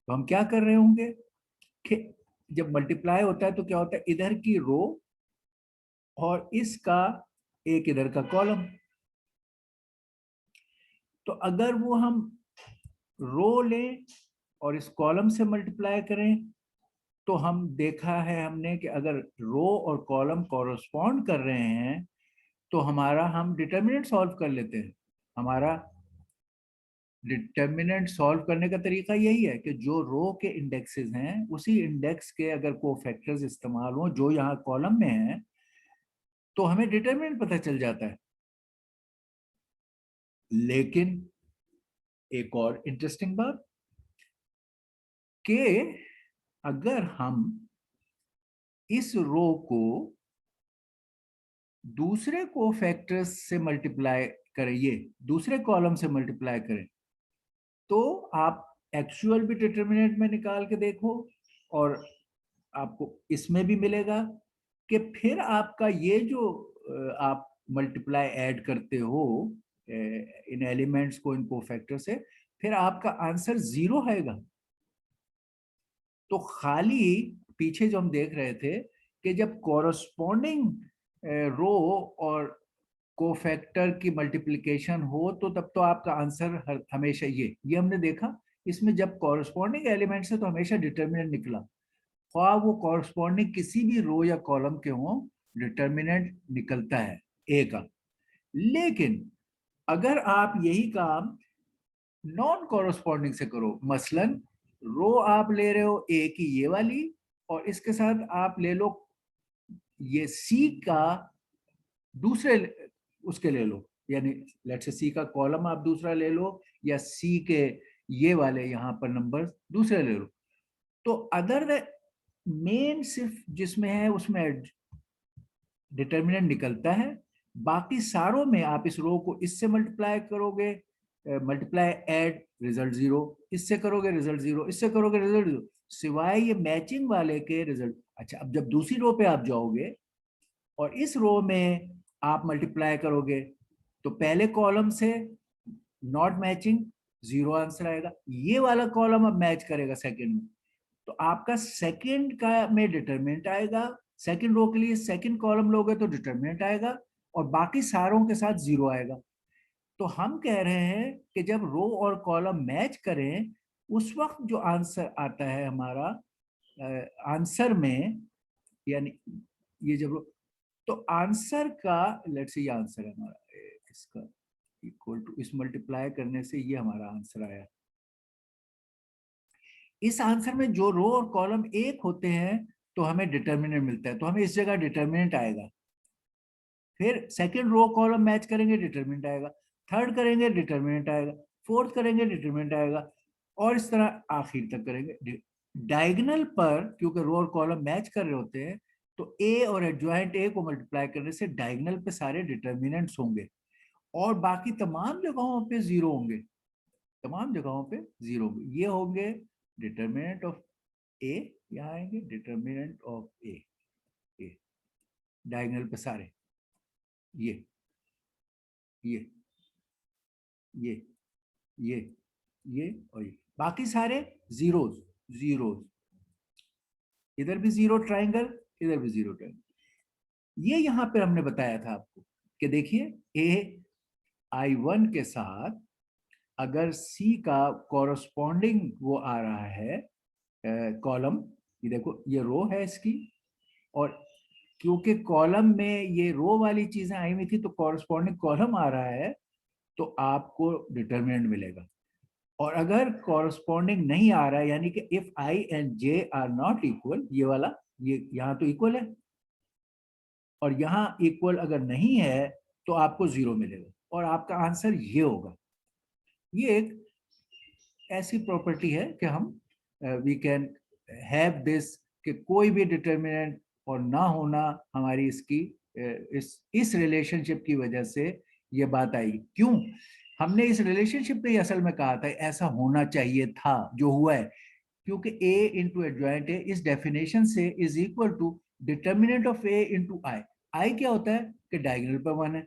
तो हम क्या कर रहे होंगे कि जब मल्टीप्लाई होता है तो क्या होता है, इधर की रो और इसका एक इधर का कॉलम। तो अगर वो हम रो लें और इस कॉलम से मल्टीप्लाई करें, तो हम देखा है हमने कि अगर रो और कॉलम कॉरस्पॉन्ड कर रहे हैं, तो हमारा हम डिटर्मिनेंट सॉल्व कर लेते हैं। हमारा डिटर्मिनेंट सॉल्व करने का तरीका यही है कि जो रो के इंडेक्सेस हैं, उसी इंडेक्स के अगर कोफैक्टर्स इस्तेमाल हो जो यहाँ कॉलम में है, तो हमें डिटर्मिनेंट पता चल जाता है। लेकिन एक और इंटरेस्टिंग बात कि अगर हम इस रो को दूसरे कोफैक्टर्स से मल्टीप्लाई करें, ये दूसरे कॉलम से मल्टीप्लाई करें, तो आप एक्चुअल भी डिटर्मिनेंट में निकाल के देखो, और आपको इसमें भी मिलेगा कि फिर आपका ये जो आप मल्टीप्लाई ऐड करते हो इन एलिमेंट्स को इन कोफैक्टर से, फिर आपका आंसर 0 आएगा। तो खाली पीछे जो हम देख रहे थे कि जब कॉरस्पॉन्डिंग रो और कोफैक्टर की मल्टीप्लिकेशन हो, तो तब तो आपका आंसर हमेशा ये हमने देखा। इसमें जब कॉरस्पॉन्डिंग एलिमेंट्स है तो हमेशा डिटर्मिनेंट निकला, ख्वाह वो कॉरस्पॉन्डिंग किसी भी रो या कॉलम के हो, डिटर्मिनेंट निकलता है ए का। लेकिन अगर आप यही काम नॉन कॉरस्पॉन्डिंग से करो, मसलन रो आप ले रहे हो ए की ये वाली, और इसके साथ आप ले लो ये सी का दूसरे उसके ले लो, यानी लेट्स से सी का कॉलम आप दूसरा ले लो या सी के ये वाले यहाँ पर नंबर दूसरे ले लो। तो अदर मेन सिर्फ जिसमें है उसमें डिटर्मिनेंट निकलता है, बाकी सारों में आप इस रो को इससे मल्टीप्लाई करोगे, मल्टीप्लाई ऐड रिजल्ट जीरो, इससे करोगे रिजल्ट जीरो, इससे करोगे रिजल्ट जीरो, सिवाय ये मैचिंग वाले के रिजल्ट। अच्छा, अब जब दूसरी रो पे आप जाओगे और इस रो में आप मल्टीप्लाई करोगे तो पहले कॉलम से नॉट मैचिंग जीरो आंसर आएगा, ये वाला कॉलम अब मैच करेगा सेकंड में, तो आपका सेकंड का में डिटरमिनेंट आएगा, सेकंड रो के लिए सेकंड कॉलम लोगे तो डिटरमिनेंट आएगा और बाकी सारों के साथ जीरो आएगा। तो हम कह रहे हैं कि जब रो और कॉलम मैच करें उस वक्त जो आंसर आता है हमारा आंसर में, यानी ये जब, तो आंसर का लेट्स से ये आंसर है हमारा इसका इक्वल टू इस मल्टीप्लाई करने से ये हमारा आंसर आया। इस आंसर में जो रो और कॉलम एक होते हैं तो हमें डिटर्मिनेंट मिलता है, तो हमें इस जगह डिटर्मिनेंट आएगा। फिर सेकंड रो कॉलम मैच करेंगे डिटर्मिनेंट आएगा, थर्ड करेंगे डिटर्मिनेंट आएगा, फोर्थ करेंगे डिटर्मिनेंट आएगा, और इस तरह आखिर तक करेंगे। डायगोनल पर क्योंकि रो और कॉलम मैच कर रहे होते हैं तो ए और एडजॉइंट ए को मल्टीप्लाई करने से डायगोनल पे सारे डिटर्मिनेंट्स होंगे और बाकी तमाम जगहों पे जीरो होंगे, तमाम जगहों पे जीरो होंगे। ये होंगे डिटर्मिनेंट ऑफ ए, यहाँ आएंगे डिटर्मिनेंट ऑफ ए डायगोनल पे सारे, ये ये ये ये ये और ये, बाकी सारे जीरोज जीरोज, इधर भी जीरो ट्रायंगल, इधर भी जीरो ट्रायंगल। ये यहाँ पे हमने बताया था आपको कि देखिए ए I1 के साथ अगर सी का कॉरस्पॉन्डिंग वो आ रहा है कॉलम, ये देखो ये रो है इसकी, और क्योंकि कॉलम में ये रो वाली चीजें आई हुई थी तो कॉरस्पॉन्डिंग कॉलम आ रहा है तो आपको डिटरमिनेंट मिलेगा। और अगर कॉरस्पॉन्डिंग नहीं आ रहा है, यानी कि if I and J are not equal, ये वाला ये यहाँ तो इक्वल है और यहाँ इक्वल अगर नहीं है तो आपको जीरो मिलेगा और आपका आंसर ये होगा। ये एक ऐसी प्रॉपर्टी है कि हम वी कैन हैव दिस कि कोई भी डिटर्मिनेंट और ना होना हमारी इसकी इस रिलेशनशिप की वजह से ये बात आई। क्यों हमने इस रिलेशनशिप पे असल में कहा था ऐसा होना चाहिए था जो हुआ है, क्योंकि a इंटू एडजॉइंट ए इस डेफिनेशन से is equal to determinant of a into I. I क्या होता है कि डायगोनल पे वन है,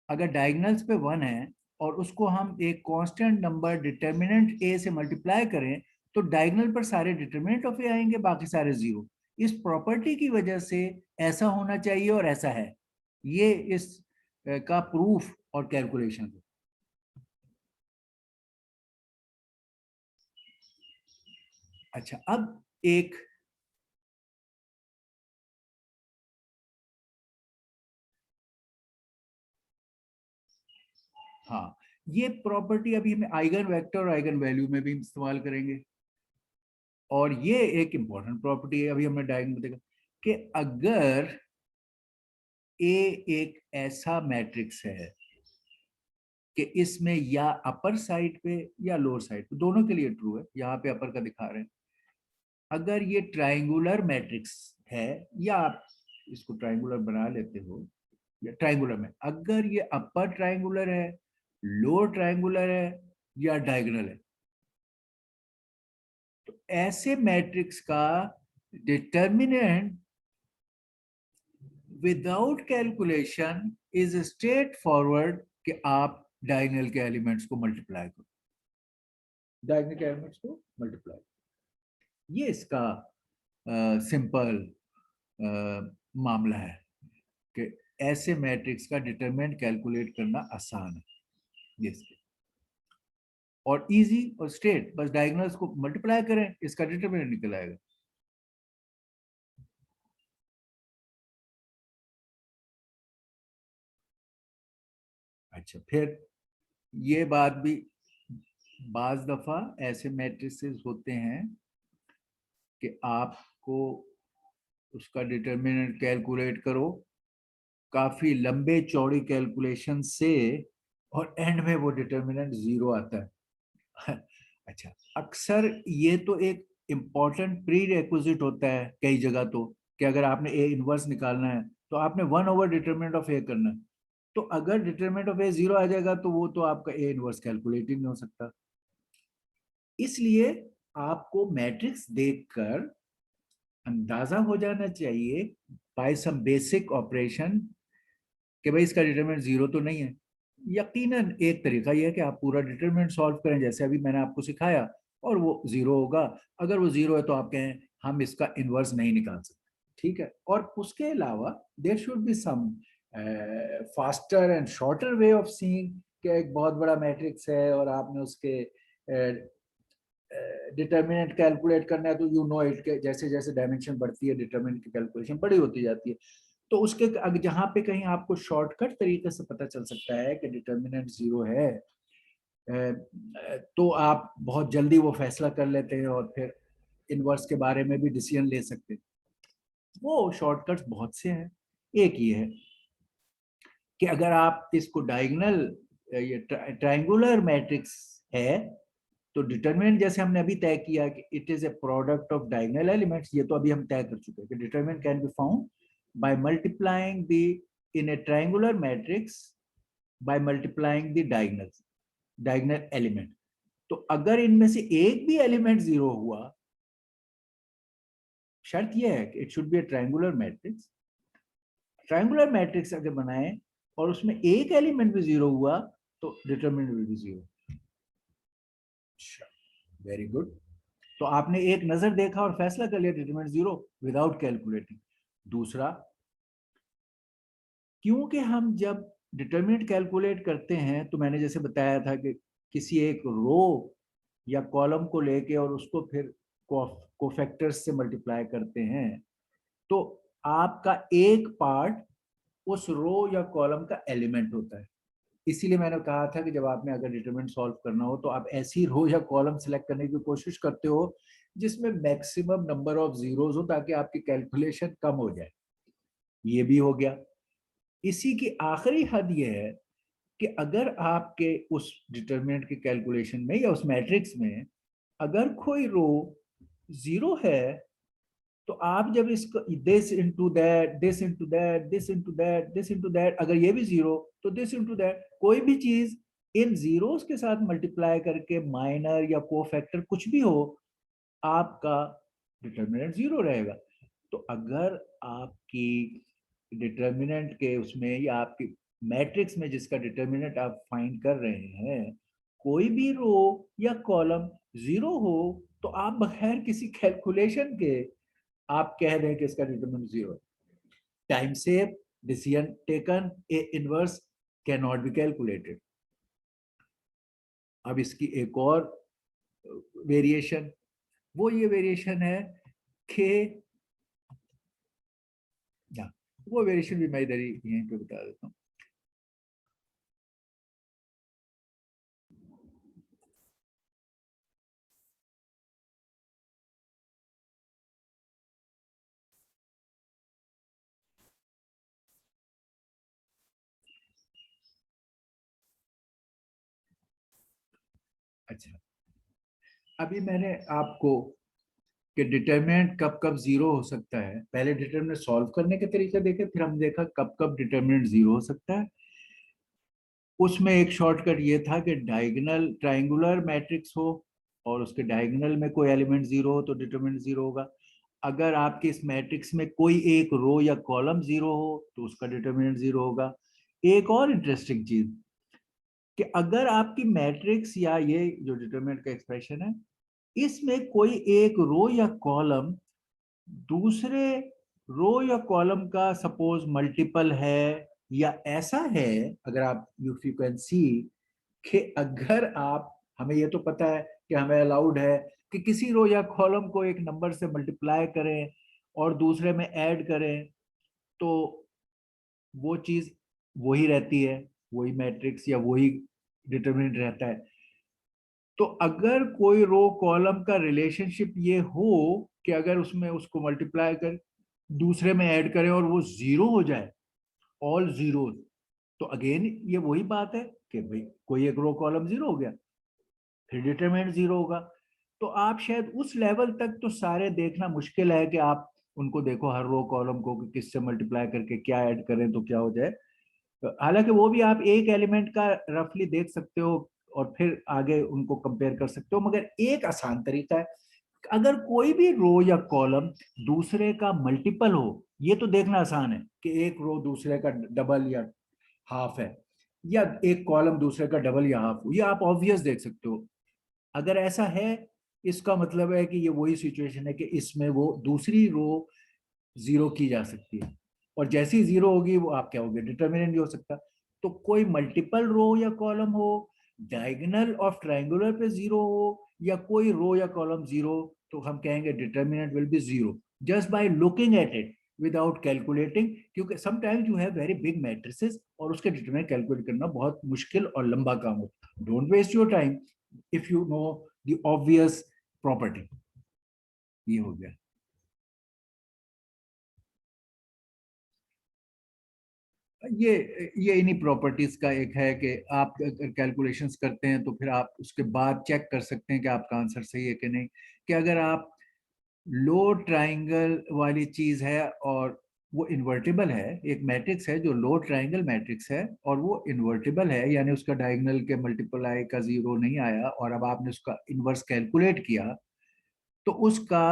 अगर डायगोनल्स पे वन है और उसको हम एक कांस्टेंट नंबर डिटर्मिनेंट ए से मल्टीप्लाई करें तो डायगोनल पर सारे डिटर्मिनेंट ऑफ ए आएंगे, बाकी सारे जीरो। इस प्रॉपर्टी की वजह से ऐसा होना चाहिए और ऐसा है, ये इस का प्रूफ और कैलकुलेशन है। अच्छा, अब एक हाँ, ये प्रॉपर्टी अभी हम आइगन वेक्टर और आइगन वैल्यू में भी इस्तेमाल करेंगे और ये एक इंपॉर्टेंट प्रॉपर्टी है, अभी हमने डायग्राम में देखा कि अगर ए एक ऐसा मैट्रिक्स है कि इसमें या अपर साइड पे या लोअर साइड पे, दोनों के लिए ट्रू है, यहाँ पे अपर का दिखा रहे हैं। अगर ये ट्राइंगुलर मैट्रिक्स है या आप इसको ट्राइंगुलर बना लेते हो, या ट्राइंगुलर में अगर ये अपर ट्राइंगुलर है, लोअर ट्राइंगुलर है या डायगोनल है, तो ऐसे मैट्रिक्स का determinant without calculation is straight forward कि आप डायगोनल के एलिमेंट्स को मल्टीप्लाई करो, डायगोनल के एलिमेंट्स को मल्टीप्लाई, ये इसका सिंपल मामला है कि ऐसे मैट्रिक्स का डिटरमिनेंट कैलकुलेट करना आसान है ये और इजी और स्ट्रेट, बस डायगोनल्स को मल्टीप्लाई करें इसका डिटरमिनेंट निकल आएगा। अच्छा, फिर ये बात भी बाज दफा ऐसे मैट्रिसेस होते हैं कि आपको उसका डिटर्मिनेंट कैलकुलेट करो, काफी लंबे चौड़ी कैलकुलेशन से, और एंड में वो डिटर्मिनेंट 0 आता है। अच्छा, अक्सर ये तो एक इम्पॉर्टेंट प्री रेक्विजिट होता है कई जगह तो, कि अगर आपने ए इनवर्स निकालना है तो आपने 1/, डिटरमिनेंट ऑफ ए करना है। तो अगर डिटरमिनेंट ऑफ ए 0 आ जाएगा तो वो तो आपका ए इनवर्स कैलकुलेट ही नहीं हो सकता। इसलिए आपको मैट्रिक्स देखकर अंदाजा हो जाना चाहिए बाय सम बेसिक ऑपरेशन कि भाई इसका डिटरमिनेंट 0 तो नहीं है। यकीनन एक तरीका यह है कि आप पूरा डिटरमिनेंट सॉल्व करें जैसे अभी मैंने आपको सिखाया, और वो 0 होगा। अगर वो 0 है तो आप कहें हम इसका इनवर्स नहीं निकाल सकते, ठीक है। और उसके अलावा there should be some faster and shorter way of seeing कि एक बहुत बड़ा मैट्रिक्स है और आपने उसके डिटर्मिनेंट कैलकुलेट करना है, तो यू नो इट के जैसे जैसे डायमेंशन बढ़ती है डिटर्मिनेंट की कैलकुलेशन बड़ी होती जाती है। तो उसके जहां पे कहीं आपको शॉर्टकट तरीके से पता चल सकता है कि डिटर्मिनेंट 0 है, तो आप बहुत जल्दी वो फैसला कर लेते हैं और फिर इनवर्स के बारे में भी डिसीजन ले सकते हैं। वो शॉर्टकट्स बहुत से हैं। एक ये है कि अगर आप इसको डायगोनल, ये ट्रायंगुलर मैट्रिक्स है, तो डिटरमिनेंट जैसे हमने अभी तय किया कि it is A product of diagonal elements, ये तो अभी हम तय कर चुके हैं कि determinant can be found by multiplying the in A triangular matrix by multiplying the diagonal element. तो अगर इनमें से एक भी एलिमेंट 0 हुआ, शर्त यह है कि it should be A triangular matrix. Triangular matrix अगर बनाए और उसमें एक एलिमेंट भी 0 हुआ तो determinant will be 0। Very good. तो आपने एक नजर देखा और फैसला कर लिया डिटरमिनेंट 0 विदाउट कैलकुलेटिंग। दूसरा, क्योंकि हम जब डिटरमिनेंट कैलकुलेट करते हैं तो मैंने जैसे बताया था कि किसी एक रो या कॉलम को लेके और उसको फिर कोफैक्टर्स से मल्टीप्लाई करते हैं, तो आपका एक पार्ट उस रो या कॉलम का एलिमेंट होता है। इसीलिए मैंने कहा था कि जब आपने अगर डिटरमिनेंट सॉल्व करना हो तो आप ऐसी रो या कॉलम सेलेक्ट करने की कोशिश करते हो जिसमें मैक्सिमम नंबर ऑफ जीरोस हो ताकि आपकी कैलकुलेशन कम हो जाए। ये भी हो गया। इसी की आखिरी हद यह है कि अगर आपके उस डिटरमिनेंट के कैलकुलेशन में या उस मैट्रिक्स में अगर कोई रो 0 है, तो आप जब इसको this into that, this into that, this into that, this into that, अगर ये भी 0 तो दिस इनटू दैट, कोई भी चीज इन जीरोस के साथ मल्टीप्लाई करके माइनर या कोफैक्टर कुछ भी हो, आपका डिटरमिनेंट 0 रहेगा। तो अगर आपकी डिटरमिनेंट के उसमें या आपकी मैट्रिक्स में जिसका डिटरमिनेंट आप फाइंड कर रहे हैं कोई भी रो या कॉलम 0 हो, तो आप बगैर किसी कैलकुलेशन के आप कह रहे हैं कि इसका डिटरमिनेंट 0 है। Time save, decision taken, A inverse can not be calculated. अब इसकी एक और वेरिएशन, वो ये वेरिएशन है कि वो वेरिएशन भी मैं इधर ही यहीं पे बता देता हूँ। अच्छा, अभी मैंने आपको कि डिटरमिनेंट कब कब 0 हो सकता है, पहले डिटरमिनेंट सॉल्व करने के तरीके देखे, फिर हम देखा कब कब डिटरमिनेंट 0 हो सकता है। उसमें एक शॉर्टकट ये था कि डायगोनल ट्रायंगुलर मैट्रिक्स हो और उसके डायगोनल में कोई एलिमेंट 0 हो तो डिटरमिनेंट 0 होगा। अगर आपके इस मैट्रिक्स में कोई एक रो या कॉलम 0 हो तो उसका डिटरमिनेंट 0 होगा। एक और इंटरेस्टिंग चीज कि अगर आपकी मैट्रिक्स या ये जो डिटरमिनेंट का एक्सप्रेशन है इसमें कोई एक रो या कॉलम दूसरे रो या कॉलम का सपोज मल्टीपल है, या ऐसा है, अगर आप यू कैन सी कि अगर आप, हमें ये तो पता है कि हमें अलाउड है कि किसी रो या कॉलम को एक नंबर से मल्टीप्लाई करें और दूसरे में ऐड करें, तो वो चीज वही रहती है, वही मैट्रिक्स या वही डिटरमिनेंट रहता है। तो अगर कोई रो कॉलम का रिलेशनशिप ये हो कि अगर उसमें उसको मल्टीप्लाई कर दूसरे में ऐड करें और वो जीरो हो जाए, ऑल जीरो, तो अगेन ये वही बात है कि भाई कोई एक रो कॉलम जीरो हो गया, फिर डिटरमिनेंट जीरो होगा। तो आप शायद उस लेवल तक तो सारे देखना मुश्किल है कि आप उनको देखो हर रो कॉलम को कि किससे मल्टीप्लाई करके क्या ऐड करें तो क्या हो जाए। हालांकि वो भी आप एक एलिमेंट का रफली देख सकते हो और फिर आगे उनको कंपेयर कर सकते हो, मगर एक आसान तरीका है, अगर कोई भी रो या कॉलम दूसरे का मल्टीपल हो, ये तो देखना आसान है कि एक रो दूसरे का डबल या हाफ है, या एक कॉलम दूसरे का डबल या हाफ हो, ये आप ऑब्वियस देख सकते हो। अगर ऐसा है, इसका मतलब है कि ये वही सिचुएशन है कि इसमें वो दूसरी रो जीरो की जा सकती है, और जैसी जीरो होगी वो आप क्या होगे, डिटर्मिनेंट नहीं हो सकता। तो कोई मल्टीपल रो या कॉलम हो, डायगोनल ऑफ ट्रायंगुलर पे जीरो हो, या कोई रो या कॉलम जीरो, तो हम कहेंगे determinant will be zero just by looking at it without calculating, क्योंकि sometimes you have very big matrices और उसके डिटरमिनेंट कैलकुलेट करना बहुत मुश्किल और लंबा काम होता है। Don't waste your time if you know the obvious property. ये हो गया। ये इन्हीं प्रॉपर्टीज का एक है कि आप अगर कैलकुलेशंस करते हैं तो फिर आप उसके बाद चेक कर सकते हैं कि आपका आंसर सही है कि नहीं। कि अगर आप लो ट्राइंगल वाली चीज है और वो इन्वर्टिबल है, एक मैट्रिक्स है जो लो ट्राइंगल मैट्रिक्स है और वो इन्वर्टिबल है, यानी उसका डायगोनल के मल्टीप्लाई का जीरो नहीं आया, और अब आपने उसका इनवर्स कैलकुलेट किया, तो उसका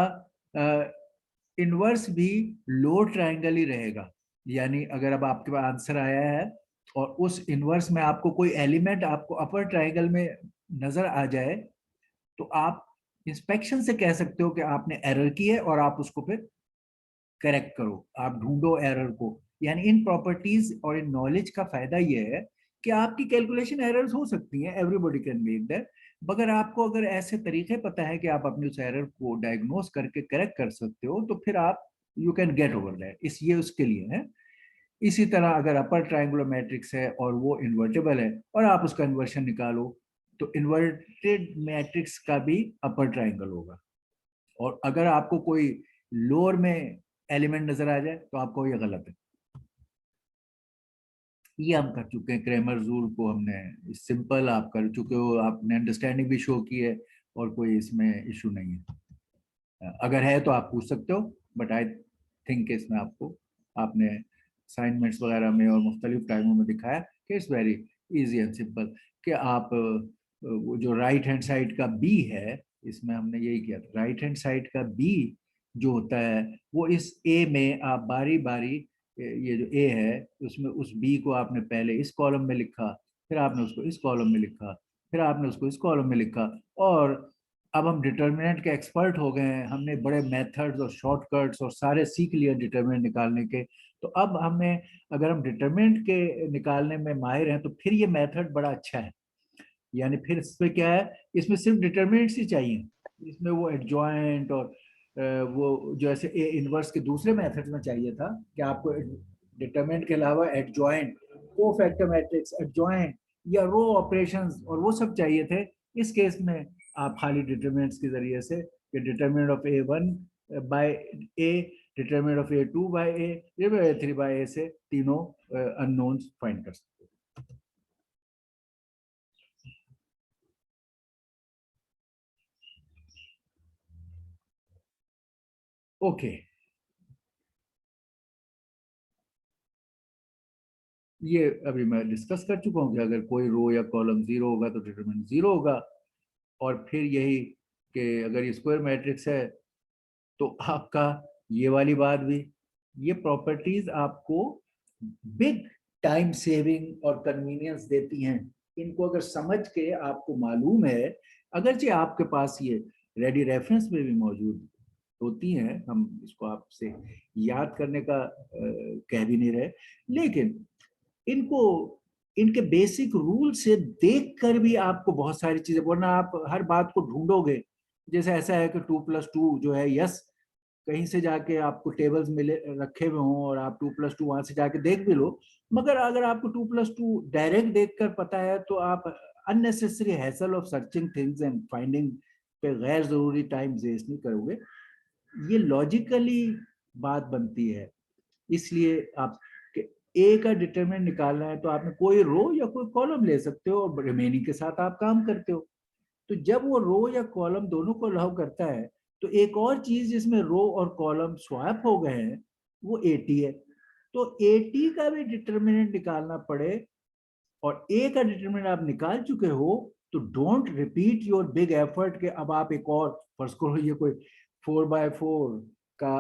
इनवर्स भी लो ट्राइंगल ही रहेगा। यानी अगर अब आपके पास आंसर आया है और उस इनवर्स में आपको कोई एलिमेंट आपको अपर ट्राइंगल में नजर आ जाए, तो आप इंस्पेक्शन से कह सकते हो कि आपने एरर की है और आप उसको फिर करेक्ट करो, आप ढूंढो एरर को। यानी इन प्रॉपर्टीज और इन नॉलेज का फायदा ये है कि आपकी कैलकुलेशन एरर्स हो सकती हैं, एवरीबॉडी कैन मेक दैट, मगर आपको अगर ऐसे तरीके पता है कि आप अपनी उस एरर को डायग्नोस करके करेक्ट कर सकते हो, तो फिर आप you can get over that, इस ये उसके लिए है। इसी तरह अगर अपर ट्रायंगुलर मैट्रिक्स है और वो इन्वर्टेबल है और आप उसका इन्वर्शन निकालो, तो इन्वर्टेड मैट्रिक्स का भी अपर ट्रायंगल होगा। और अगर आपको कोई लोअर में एलिमेंट नजर आ जाए तो आपको ये गलत है। ये हम कर चुके हैं, क्रेमर रूल को हमने सिंपल आप कर चुके हो, आपने अंडरस्टैंडिंग भी शो की है और कोई इसमें इशू नहीं है। अगर है तो आप पूछ सकते हो, बट आई थिंक इसमें आपको आपने असाइनमेंट्स वगैरह में और मुख्तलिफ टाइमों में दिखाया कि it's very easy and simple. कि आप वो जो राइट हैंड साइड का बी है, इसमें हमने यही किया था, राइट हैंड साइड का बी जो होता है वो इस ए में आप बारी बारी, ये जो ए है उसमें उस बी को आपने पहले इस कॉलम में लिखा, फिर आपने उसको इस कॉलम में लिखा, फिर आपने उसको इस कॉलम में लिखा, और अब हम डिटर्मिनेंट के एक्सपर्ट हो गए हैं, हमने बड़े मेथड्स और शॉर्टकट्स और सारे सीख लिए डिटर्मिनेंट निकालने के। तो अब हमें, अगर हम डिटर्मिनेंट के निकालने में माहिर हैं, तो फिर ये मेथड बड़ा अच्छा है। यानी फिर इसमें क्या है, इसमें सिर्फ डिटर्मिनेंट्स ही चाहिए, इसमें वो एडजॉइंट और वो जो ऐसे ए इनवर्स के दूसरे मेथड में चाहिए था कि आपको डिटर्मिनेंट के अलावा एडजॉइंट, को फैक्टर मैट्रिक्स, एडजॉइंट या रो ऑपरेशंस और वो सब चाहिए थे। इस केस में आप खाली डिटर्मिनेंट्स के जरिए से कि determinant of A one by A, determinant of A two by A, A three by A से तीनों अननोन्स फाइंड कर सकते हैं। ओके, ये अभी मैं डिस्कस कर चुका हूँ कि अगर कोई रो या कॉलम जीरो होगा तो डिटरमिनेंट जीरो होगा। और फिर यही कि अगर ये स्क्वायर मैट्रिक्स है तो आपका ये वाली बात भी, ये प्रॉपर्टीज आपको बिग टाइम सेविंग और कन्वीनियंस देती हैं। इनको अगर समझ के आपको मालूम है, अगरचे आपके पास ये रेडी रेफरेंस में भी मौजूद होती हैं, हम इसको आपसे याद करने का कह भी नहीं रहे, लेकिन इनको, इनके बेसिक रूल से देख कर भी आपको बहुत सारी चीजें, वरना आप हर बात को ढूंढोगे। जैसे ऐसा है कि 2+2 जो है, यस, कहीं से जाके आपको टेबल्स मिले रखे हुए हों और आप 2+2 वहां से जाके देख भी लो, मगर अगर आपको 2+2 डायरेक्ट देख कर पता है तो आप unnecessary hassle of searching things and finding पे गैर जरूरी टाइम वेस्ट नहीं करोगे। ये लॉजिकली बात बनती है। इसलिए आप ए का डिटरमिनेंट निकालना है तो आपने कोई रो या कोई कॉलम ले सकते हो और रिमेनिंग के साथ आप काम करते हो। तो जब वो रो या कॉलम दोनों को अलाउ करता है तो एक और चीज जिसमें रो और कॉलम स्वैप हो गए हैं वो एटी है। तो एटी का भी डिटरमिनेंट निकालना पड़े और ए का डिटरमिनेंट आप निकाल चुके हो तो don't repeat your big effort के अब आप एक और फर्स्ट करो ये कोई 4x4 का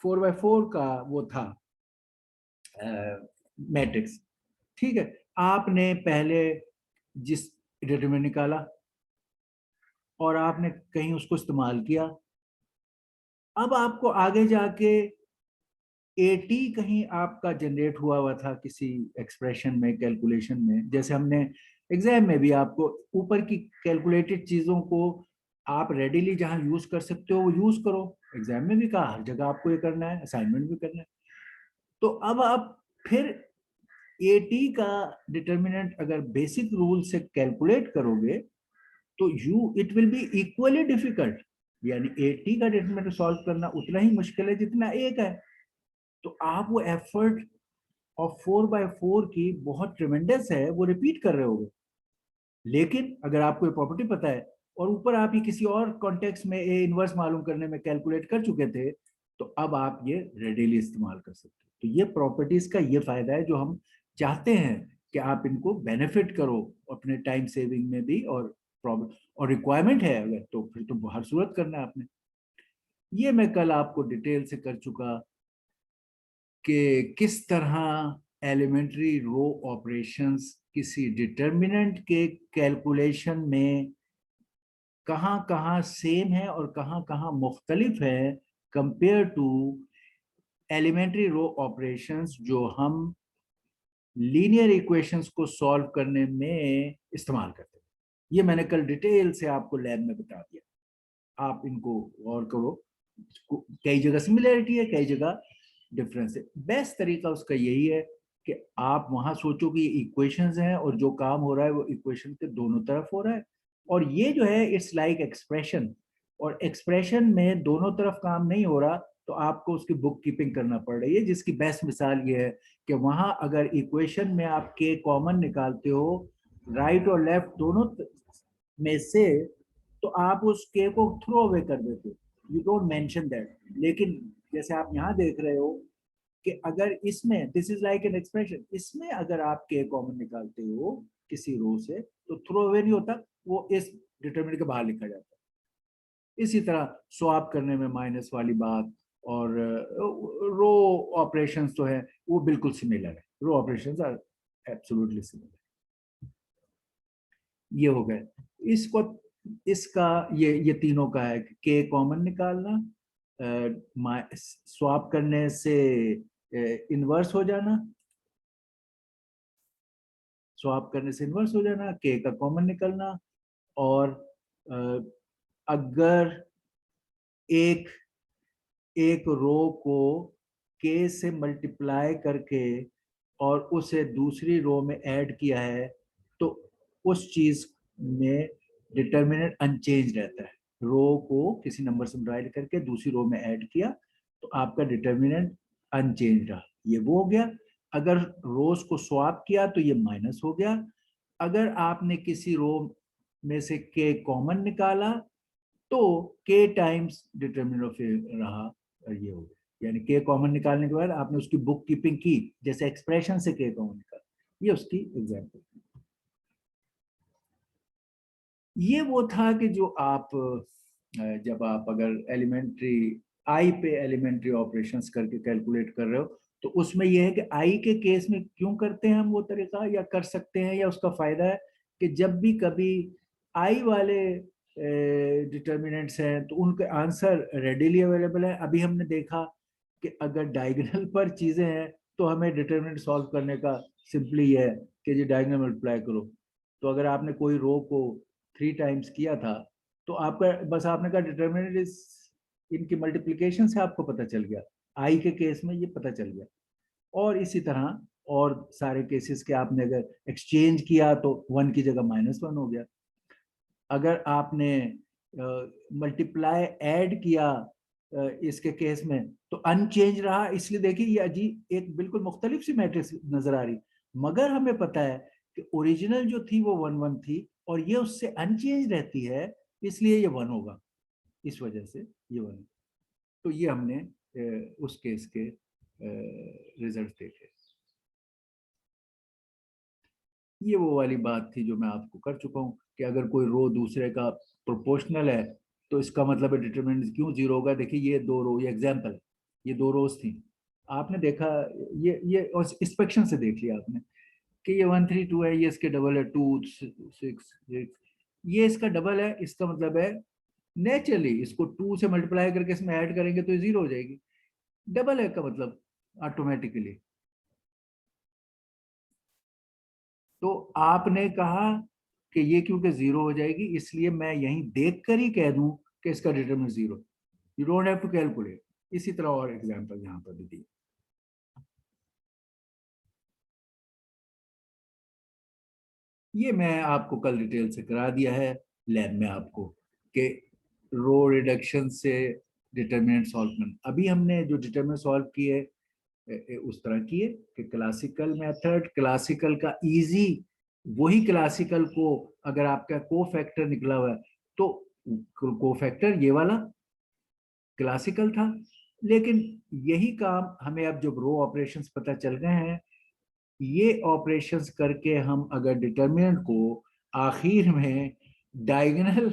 4x4 का वो था मैट्रिक्स। ठीक है, आपने पहले जिस डिटरमिनेंट निकाला और आपने कहीं उसको इस्तेमाल किया, अब आपको आगे जाके एटी कहीं आपका जनरेट हुआ था किसी एक्सप्रेशन में, कैलकुलेशन में। जैसे हमने एग्जाम में भी आपको ऊपर की कैलकुलेटेड चीजों को आप रेडीली जहां यूज कर सकते हो वो यूज करो। एग्जाम में भी कहा हर जगह आपको ये करना है, असाइनमेंट भी करना है। तो अब आप फिर एटी का डिटर्मिनेंट अगर बेसिक रूल से कैलकुलेट करोगे तो you it will be equally difficult. यानी एटी का डिटर्मिनेंट सॉल्व करना उतना ही मुश्किल है जितना ए का है। तो आप वो एफर्ट और 4x4 की बहुत ट्रिमेंडस है वो रिपीट कर रहे होगे। लेकिन अगर आपको ये प्रॉपर्टी पता है और ऊपर आप ये किसी और कॉन्टेक्स्ट में ए इनवर्स मालूम करने में कैलकुलेट कर चुके थे तो अब आप ये रेडीली इस्तेमाल कर सकते हो। तो ये प्रॉपर्टीज का ये फायदा है जो हम चाहते हैं कि आप इनको बेनिफिट करो अपने टाइम सेविंग में भी। और प्रॉब्लम और रिक्वायरमेंट है अगर तो फिर तो हर सूरत करना है आपने। ये मैं कल आपको डिटेल से कर चुका कि किस तरह एलिमेंट्री रो ऑपरेशंस किसी डिटर्मिनेंट के कैलकुलेशन में कहाँ कहाँ सेम है और कहाँ कहाँ मुख्तलिफ है compare to elementary row operations जो हम लीनियर इक्वेशंस को सॉल्व करने में इस्तेमाल करते हैं। ये मैंने कल डिटेल से आपको लैब में बता दिया, आप इनको गौर करो। कई जगह सिमिलरिटी है, कई जगह डिफरेंस है। बेस्ट तरीका उसका यही है कि आप वहां सोचो कि ये इक्वेशंस हैं और जो काम हो रहा है वो इक्वेशन के दोनों तरफ हो रहा है। और ये जो है इट्स लाइक एक्सप्रेशन, और एक्सप्रेशन में दोनों तरफ काम नहीं हो रहा तो आपको उसकी बुक कीपिंग करना पड़ रही है। जिसकी बेस्ट मिसाल ये है कि वहां अगर इक्वेशन में आप के कॉमन निकालते हो राइट और लेफ्ट दोनों में से तो आप उस के को थ्रो अवे कर देते हो, यू डोंट मेंशन दैट। लेकिन जैसे आप यहाँ देख रहे हो कि अगर इसमें this is like an expression, इसमें अगर आप के कॉमन निकालते हो किसी रो से तो थ्रो अवे नहीं होता, वो इस डिटरमिनेंट के बाहर लिखा जाता है। इसी तरह स्वैप करने में माइनस वाली बात और रो ऑपरेशंस तो है वो बिल्कुल सिमिलर है। रो ऑपरेशंस आर एब्सोल्युटली सिमिलर। ये हो गए इसको, इसका ये तीनों का है के कॉमन निकालना, स्वैप करने से इनवर्स हो जाना, स्वैप करने से इनवर्स हो जाना, के का कॉमन निकलना। और अगर एक एक रो को के से मल्टीप्लाई करके और उसे दूसरी रो में ऐड किया है तो उस चीज में डिटर्मिनेंट अनचेंज रहता है। रो को किसी नंबर से मल्टीप्लाई करके दूसरी रो में ऐड किया तो आपका डिटर्मिनेंट अनचेंज रहा, ये वो हो गया। अगर रोज को स्वैप किया तो ये माइनस हो गया। अगर आपने किसी रो में से के कॉमन निकाला तो के टाइम्स डिटर्मिनेंट ऑफ ए रहा और ये हो गया। यानी के कॉमन निकालने के बाद आपने उसकी बुक कीपिंग की, जैसे एक्सप्रेशन से के कॉमन निकाल, ये उसकी एग्जांपल। ये वो था कि जो आप जब आप अगर एलिमेंट्री आई पे एलिमेंट्री ऑपरेशंस करके कैलकुलेट कर रहे हो तो उसमें यह है कि आई के केस में क्यों करते हैं हम वो तरीका, या कर सकते हैं, या उसका फायदा है कि जब भी कभी आई वाले डिटर्मिनेंट्स हैं तो उनके आंसर रेडिली अवेलेबल है। अभी हमने देखा कि अगर डायगोनल पर चीजें हैं तो हमें डिटर्मिनेंट सॉल्व करने का सिंपली है कि जी डायगोनल मल्टीप्लाई करो। तो अगर आपने कोई रो को 3 टाइम्स किया था तो आपका बस आपने कहा डिटर्मिनेंट इज, इनकी मल्टीप्लिकेशन से आपको पता चल गया। आई के केस में ये पता चल गया। और इसी तरह और सारे केसेस के आपने अगर एक्सचेंज किया तो 1 की जगह -1 हो गया। अगर आपने मल्टीप्लाई ऐड किया इसके केस में तो अनचेंज रहा, इसलिए देखिए ये अजीब एक बिल्कुल मुख्तलिफ सी मैट्रिक्स नजर आ रही, मगर हमें पता है कि ओरिजिनल जो थी वो 1 1 थी और ये उससे अनचेंज रहती है, इसलिए ये 1 होगा, इस वजह से ये 1। तो ये हमने उस केस के रिजल्ट देखे। ये वो वाली बात थी जो मैं आपको कर चुका हूँ कि अगर कोई रो दूसरे का प्रोपोर्शनल है तो इसका मतलब है डिटरमिनेंट क्यों जीरो होगा। देखिए ये दो रो, ये एग्जाम्पल, ये दो रोज थी, आपने देखा, ये और इंस्पेक्शन से देख लिया आपने कि ये 1 3 2 है, ये इसके डबल है 2 6 6, ये इसका डबल है, इसका मतलब है नेचुरली इसको 2 से मल्टीप्लाई करके इसमें ऐड करेंगे तो ये जीरो हो जाएगी, डबल है का मतलब ऑटोमेटिकली। तो आपने कहा कि ये क्योंकि जीरो हो जाएगी इसलिए मैं यहीं देख कर ही कह दूं कि इसका determinant zero, you don't have to calculate. इसी तरह और एग्जांपल यहां पर भी दिए। ये मैं आपको कल डिटेल से करा दिया है लैब में आपको कि रो रिडक्शन से डिटरमिनेंट सॉल्व करना। अभी हमने जो डिटरमिनेंट सॉल्व किए उस तरह किए कि क्लासिकल मेथड, क्लासिकल का इजी, वही क्लासिकल को अगर आपका को फैक्टर निकला हुआ है तो को फैक्टर ये वाला क्लासिकल था। लेकिन यही काम हमें अब जब रो ऑपरेशंस पता चल गए हैं, ये ऑपरेशंस करके हम अगर डिटरमिनेंट को आखिर में डायगोनल,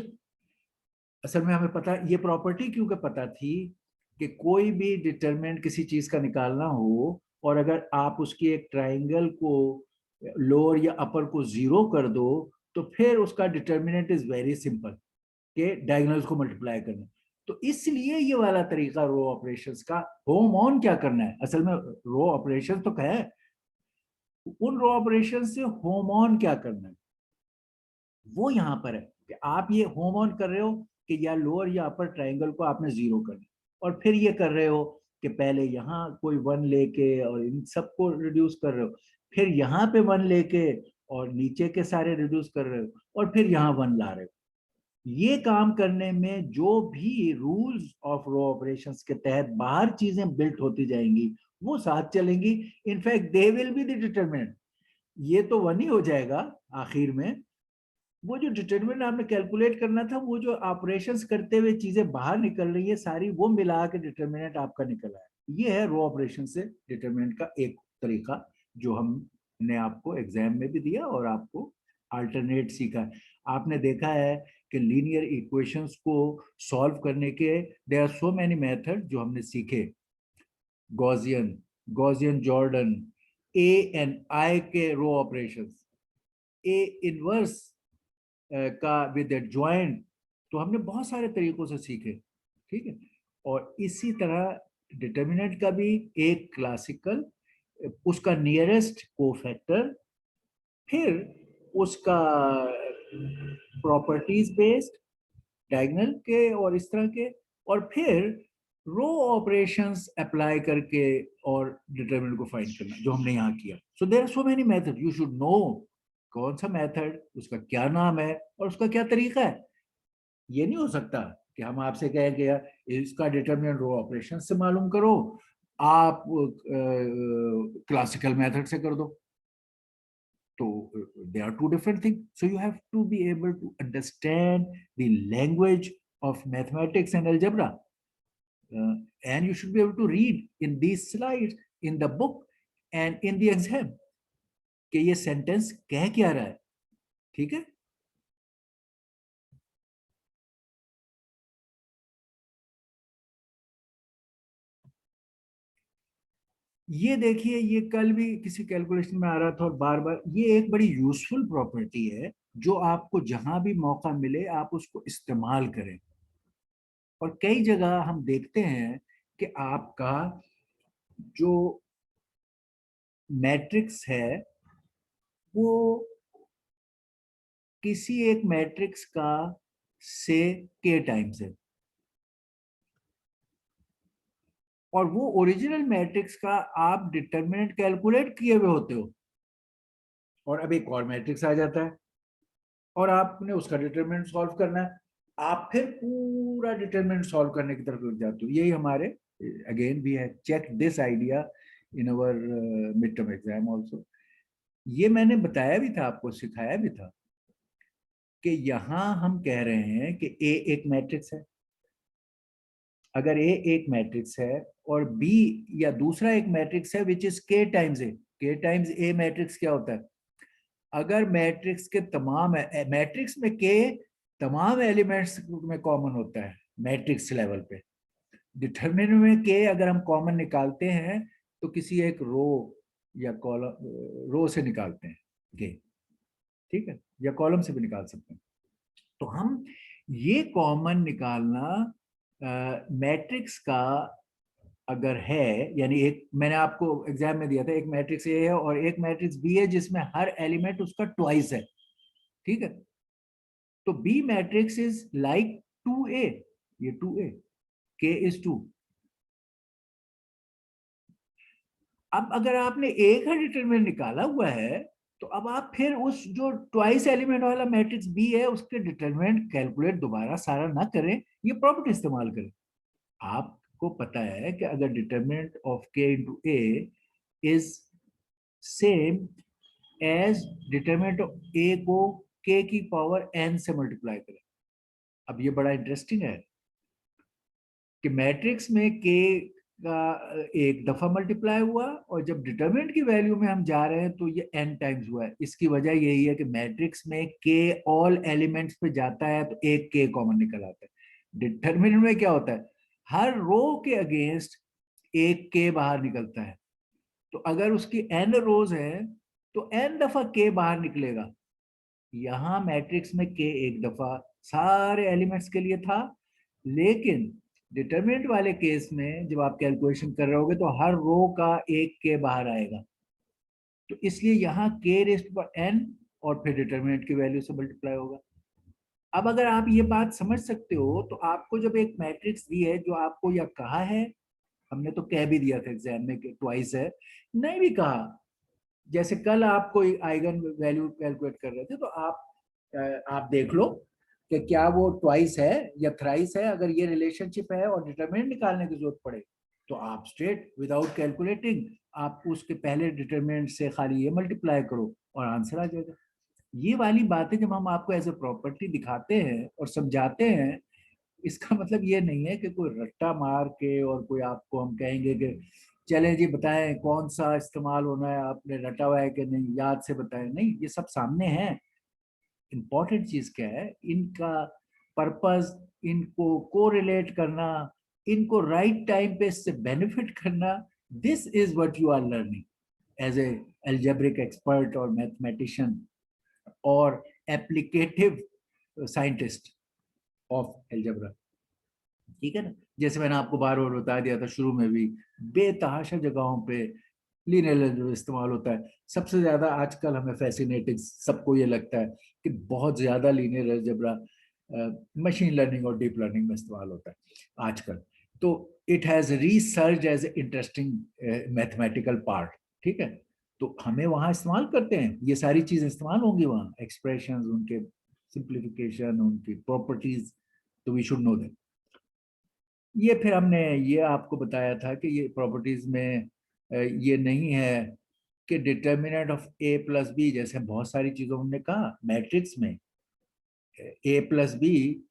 असल में हमें पता ये प्रॉपर्टी क्योंकि पता थी कि कोई भी डिटरमिनेंट किसी चीज का निकालना हो और अगर आप उसकी एक ट्राइंगल को लोअर या अपर को जीरो कर दो तो फिर उसका डिटरमिनेंट इज वेरी सिंपल के डायगोनल्स को मल्टीप्लाई करना। तो इसलिए ये वाला तरीका रो ऑपरेशंस का, होम ऑन क्या करना है असल में रो ऑपरेशन तो क्या है, उन रो ऑपरेशन से होम ऑन क्या करना है वो यहां पर है कि आप ये होम ऑन कर रहे हो कि या लोअर या अपर ट्राइंगल को आपने जीरो करना और फिर ये कर रहे हो कि पहले यहाँ कोई 1 लेके और इन सबको रिड्यूस कर रहे हो, फिर यहाँ पे 1 लेके और नीचे के सारे रिड्यूस कर रहे हो और फिर यहाँ 1 ला रहे हो। ये काम करने में जो भी रूल्स ऑफ रो ऑपरेशंस के तहत बाहर चीजें बिल्ट होती जाएंगी वो साथ चलेंगी, in fact they will be the determinant. ये तो 1 ही हो जाएगा आखिर में, वो जो डिटरमिनेंट आपने कैलकुलेट करना था, वो जो ऑपरेशंस करते हुए चीजें बाहर निकल रही है सारी वो मिला के डिटरमिनेंट आपका निकल आया। ये है रो ऑपरेशन से डिटरमिनेंट का एक तरीका जो हमने आपको एग्जाम में भी दिया और आपको अल्टरनेट सीखा। आपने देखा है कि लीनियर इक्वेशंस को सॉल्व करने के there are so many method जो हमने सीखे, Gaussian, Gaussian Jordan, A and I के रो ऑपरेशंस, ए इनवर्स का विद एडजॉइंट, तो हमने बहुत सारे तरीकों से सीखे, ठीक है। और इसी तरह डिटर्मिनेंट का भी एक क्लासिकल, उसका नियरेस्ट कोफैक्टर, फिर उसका प्रॉपर्टीज बेस्ड डायगोनल के और इस तरह के, और फिर रो ऑपरेशंस अप्लाई करके और डिटरमिनेंट को फाइंड करना जो हमने यहाँ किया। So there are so many method, you should know कौन सा मेथड, उसका क्या नाम है और उसका क्या तरीका है। ये नहीं हो सकता कि हम आपसे कहें कि इसका डिटरमिनेंट रो ऑपरेशन से मालूम करो, आप क्लासिकल मेथड से कर दो। तो they are two different things. So you have to be able to understand the language of mathematics and algebra. And you should be able to read in these slides, in the book and in the exam कि ये sentence कह क्या रहा है, ठीक है। ये देखिए ये कल भी किसी कैलकुलेशन में आ रहा था और बार बार, ये एक बड़ी यूजफुल प्रॉपर्टी है जो आपको जहां भी मौका मिले आप उसको इस्तेमाल करें। और कई जगह हम देखते हैं कि आपका जो मैट्रिक्स है वो किसी एक मैट्रिक्स का से के टाइम्स है और वो ओरिजिनल मैट्रिक्स का आप डिटरमिनेंट कैलकुलेट किए हुए होते हो और अब एक और मैट्रिक्स आ जाता है और आपने उसका डिटरमिनेंट सॉल्व करना है। आप फिर पूरा डिटरमिनेंट सॉल्व करने की तरफ रुक जाते हो। यही हमारे, again we have check this idea in our mid term exam also. ये मैंने बताया भी था आपको, सिखाया भी था कि यहाँ हम कह रहे हैं कि ए एक मैट्रिक्स है। अगर ए एक मैट्रिक्स है और बी या दूसरा एक मैट्रिक्स है विच इज के टाइम्स ए, के टाइम्स ए मैट्रिक्स क्या होता है? अगर मैट्रिक्स के तमाम मैट्रिक्स में के तमाम एलिमेंट्स में कॉमन होता है मैट्रिक्स लेवल पे, डिटरमिनेंट में के अगर हम कॉमन निकालते हैं तो किसी एक रो या कॉलम, रो से निकालते हैं के, ठीक है, या कॉलम से भी निकाल सकते हैं। तो हम ये कॉमन निकालना मैट्रिक्स का अगर है, यानी एक मैंने आपको एग्जाम में दिया था, एक मैट्रिक्स ए है और एक मैट्रिक्स बी है जिसमें हर एलिमेंट उसका ट्वाइस है, ठीक है, तो B matrix is like 2a, ये 2a, k इज 2। अब अगर आपने ए का डिटरमिनेंट निकाला हुआ है तो अब आप फिर उस जो ट्वाइस एलिमेंट वाला मैट्रिक्स बी है उसके डिटरमिनेंट कैलकुलेट दोबारा सारा ना करें, ये प्रॉपर्टी इस्तेमाल करें। आपको पता है कि अगर determinant of k into A is same as determinant of A को k की पावर n से मल्टीप्लाई करें। अब ये बड़ा इंटरेस्टिंग है कि मैट्रिक्स में k का एक दफा मल्टीप्लाई हुआ और जब डिटरमिनेंट की वैल्यू में हम जा रहे हैं तो ये n टाइम्स हुआ है। इसकी वजह यही है कि मैट्रिक्स में k ऑल एलिमेंट्स पे जाता है तो एक k कॉमन निकल आता है। डिटरमिनेंट में क्या होता है, हर रो के अगेंस्ट एक k बाहर निकलता है। तो अगर उसकी n रोज है तो n दफा k बाहर निकलेगा। यहां मैट्रिक्स में k एक दफा सारे एलिमेंट्स के लिए था, लेकिन डिटरमिनेंट वाले केस में जब आप कैलकुलेशन कर रहे होगे तो हर रो का एक के बाहर आएगा, तो इसलिए यहाँ k रेस्ट पर n और फिर डिटरमिनेंट की वैल्यू से मल्टीप्लाई होगा। अब अगर आप ये बात समझ सकते हो तो आपको जब एक मैट्रिक्स दी है जो आपको या कहा है, हमने तो कह भी दिया था एग्जाम में कि ट्वाइस है, नहीं भी कहा, जैसे कल आप कोई आइगन वैल्यू कैलकुलेट कर रहे थे तो आप देख लो कि क्या वो ट्वाइस है या थ्राइस है। अगर ये रिलेशनशिप है और डिटरमिनेंट निकालने की जरूरत पड़े तो आप स्ट्रेट विदाउट कैलकुलेटिंग आप उसके पहले डिटरमिनेंट से खाली ये मल्टीप्लाई करो और आंसर आ जाएगा। ये वाली बातें जब हम आपको एज ए प्रॉपर्टी दिखाते हैं और समझाते हैं, इसका मतलब ये नहीं है कि कोई रट्टा मार के और कोई आपको हम कहेंगे कि चले जी बताएं कौन सा इस्तेमाल होना है, आपने रटा हुआ है कि नहीं, याद से बताएं, नहीं, ये सब सामने है। इंपॉर्टेंट चीज क्या है, इनका पर्पस, इनको कोरिलेट करना, इनको राइट टाइम पे इससे बेनिफिट करना, this is what you are learning as a algebraic expert और मैथमेटिशियन और एप्लीकेटिव साइंटिस्ट ऑफ एल्जेब्रा। ठीक है ना, जैसे मैंने आपको बार बार बता दिया था शुरू में भी, बेतहाशा जगहों पे लीनियर अलजेब्रा इस्तेमाल होता है। सबसे ज्यादा आजकल हमें फैसिनेटिंग सबको ये लगता है कि बहुत ज्यादा लीनियर अलजेब्रा मशीन लर्निंग और डीप लर्निंग में इस्तेमाल होता है आजकल। तो it has research as interesting mathematical part, ठीक है, तो हमें वहां इस्तेमाल करते हैं, ये सारी चीजें इस्तेमाल होंगी वहां, एक्सप्रेशन, उनके सिंप्लीफिकेशन, उनकी प्रॉपर्टीज, तो वी शुड नो दैट। ये फिर हमने ये आपको बताया था कि ये प्रॉपर्टीज में ये नहीं है कि determinant of A plus B, जैसे बहुत सारी चीजों हमने कहा मैट्रिक्स में ए प्लस बी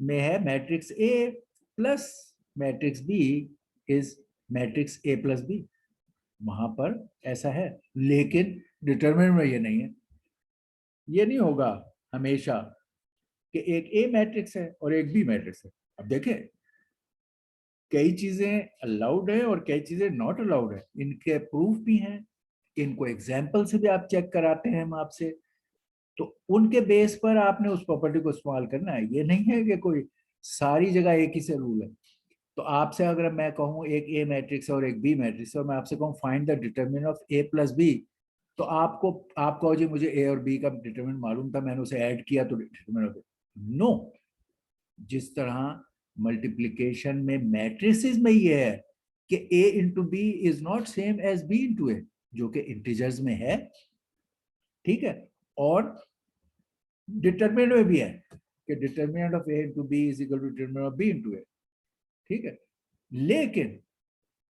में है matrix A plus matrix B is matrix A plus B, वहां पर ऐसा है, लेकिन डिटर्मिनेंट में ये नहीं है। ये नहीं होगा हमेशा कि एक ए मैट्रिक्स है और एक बी मैट्रिक्स है। अब देखें, कई चीजें अलाउड है और कई चीजें नॉट अलाउड है, इनके प्रूफ भी हैं, इनको एग्जाम्पल से भी आप चेक कराते हैं हम आपसे, तो उनके बेस पर आपने उस प्रॉपर्टी को इस्तेमाल करना है। ये नहीं है कि कोई सारी जगह एक ही से रूल है। तो आपसे अगर मैं कहूँ एक ए मैट्रिक्स और एक बी मैट्रिक्स और मैं आपसे कहूँ find the determinant of A plus B, तो आप कहो जी मुझे ए और बी का डिटरमिनेंट मालूम था, मैंने उसे ऐड किया तो डिटरमिनेंट ऑफ नो। जिस तरह मल्टीप्लिकेशन में मैट्रिसेस में ये है कि a into B is not same as b into A, जो कि इंटीजर्स में है, ठीक है, और डिटरमिनेंट में भी है। कि determinant of A into B is equal to determinant of B into A, ठीक है। लेकिन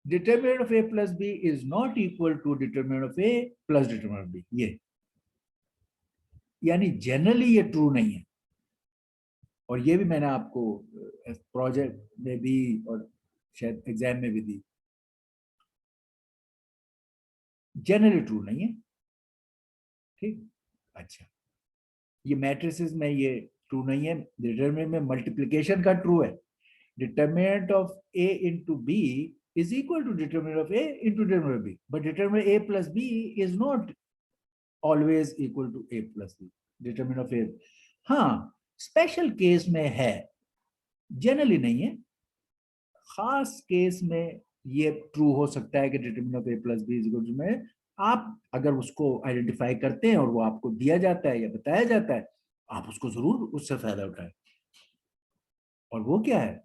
determinant of A plus B is not equal to determinant of A plus determinant of B, ये यानी जनरली ये ट्रू नहीं है। और ये भी मैंने आपको प्रोजेक्ट में भी और शायद एग्जाम में भी दी, जनरली ट्रू नहीं है, ठीक। अच्छा, ये मैट्रिसेस में ये ट्रू नहीं है। डिटरमिनेंट में मल्टीप्लिकेशन का ट्रू है, determinant of a into b is equal to determinant of a into determinant of b, but determinant a plus b is not always equal to a plus b, determinant of a। हाँ, special case में है, generally नहीं है। खास case में ये true हो सकता है कि determinant of a plus b is equal to में, आप अगर उसको आइडेंटिफाई करते हैं और वो आपको दिया जाता है या बताया जाता है, आप उसको जरूर उससे फायदा उठाएं। और वो क्या है,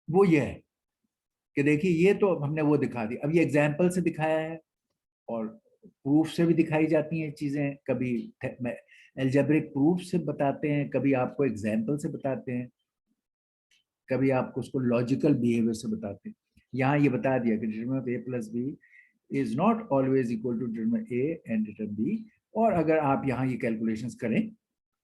वो ये है कि देखिए ये तो हमने वो दिखा दी, अब ये एग्जाम्पल से दिखाया है और प्रूफ से भी दिखाई जाती हैं चीजें, कभी एल्जेब्रिक प्रूफ से बताते हैं, कभी आपको एग्जाम्पल से बताते हैं, कभी आपको उसको लॉजिकल बिहेवियर से बताते हैं। यहाँ ये बता दिया कि determinant of A plus B is not always equal to determinant A and determinant B. और अगर आप यहाँ ये कैलकुलेशंस करें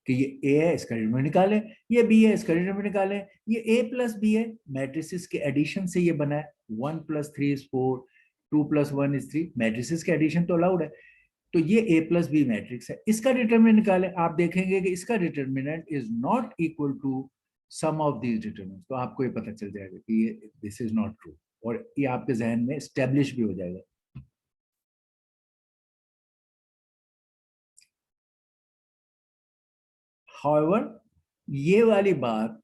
कि ये ए है इसका डिटरमिनेंट निकालें, ये बी है इसका डिटरमिनेंट निकालें, ये ए प्लस बी है, मैट्रिसेस के एडिशन से ये बना है, 1 + 3 = 4, 2 + 1 = 3, मैट्रिसेस के एडिशन तो अलाउड है। तो ये ए प्लस बी मैट्रिक्स है, इसका डिटरमिनेंट निकालें, आप देखेंगे कि इसका determinant is not equal to sum of these determinants, तो आपको ये पता चल जाएगा कि ये दिस इज नॉट ट्रू, और ये आपके जहन में एस्टेब्लिश भी हो जाएगा। However, ये वाली बात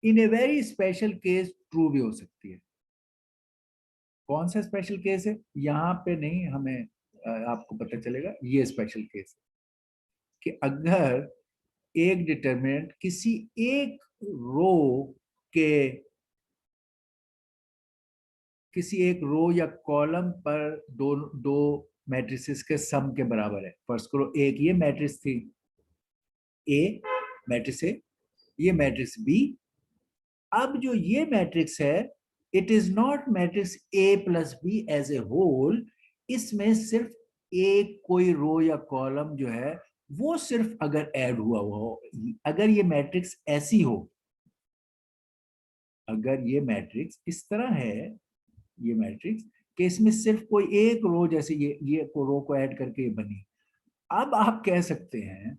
in a very special case true भी हो सकती है। कौन सा स्पेशल केस है, यहाँ पे नहीं, हमें आपको पता चलेगा ये स्पेशल केस है कि अगर एक डिटरमिनेंट किसी एक रो के, किसी एक रो या कॉलम पर दो दो मैट्रिसेस के सम के बराबर है। फर्स्ट करो, एक ये मैट्रिक्स थी ए, मैट्रिक्स ए, ये मैट्रिक्स बी। अब जो ये मैट्रिक्स है, it is not matrix A plus B as a whole, इसमें सिर्फ एक कोई रो या कॉलम जो है वो सिर्फ अगर ऐड हुआ हो, अगर ये मैट्रिक्स ऐसी हो, अगर ये मैट्रिक्स इस तरह है, ये मैट्रिक्स कि इसमें सिर्फ कोई एक रो, जैसे ये को रो को ऐड करके ये बनी, अब आप कह सकते हैं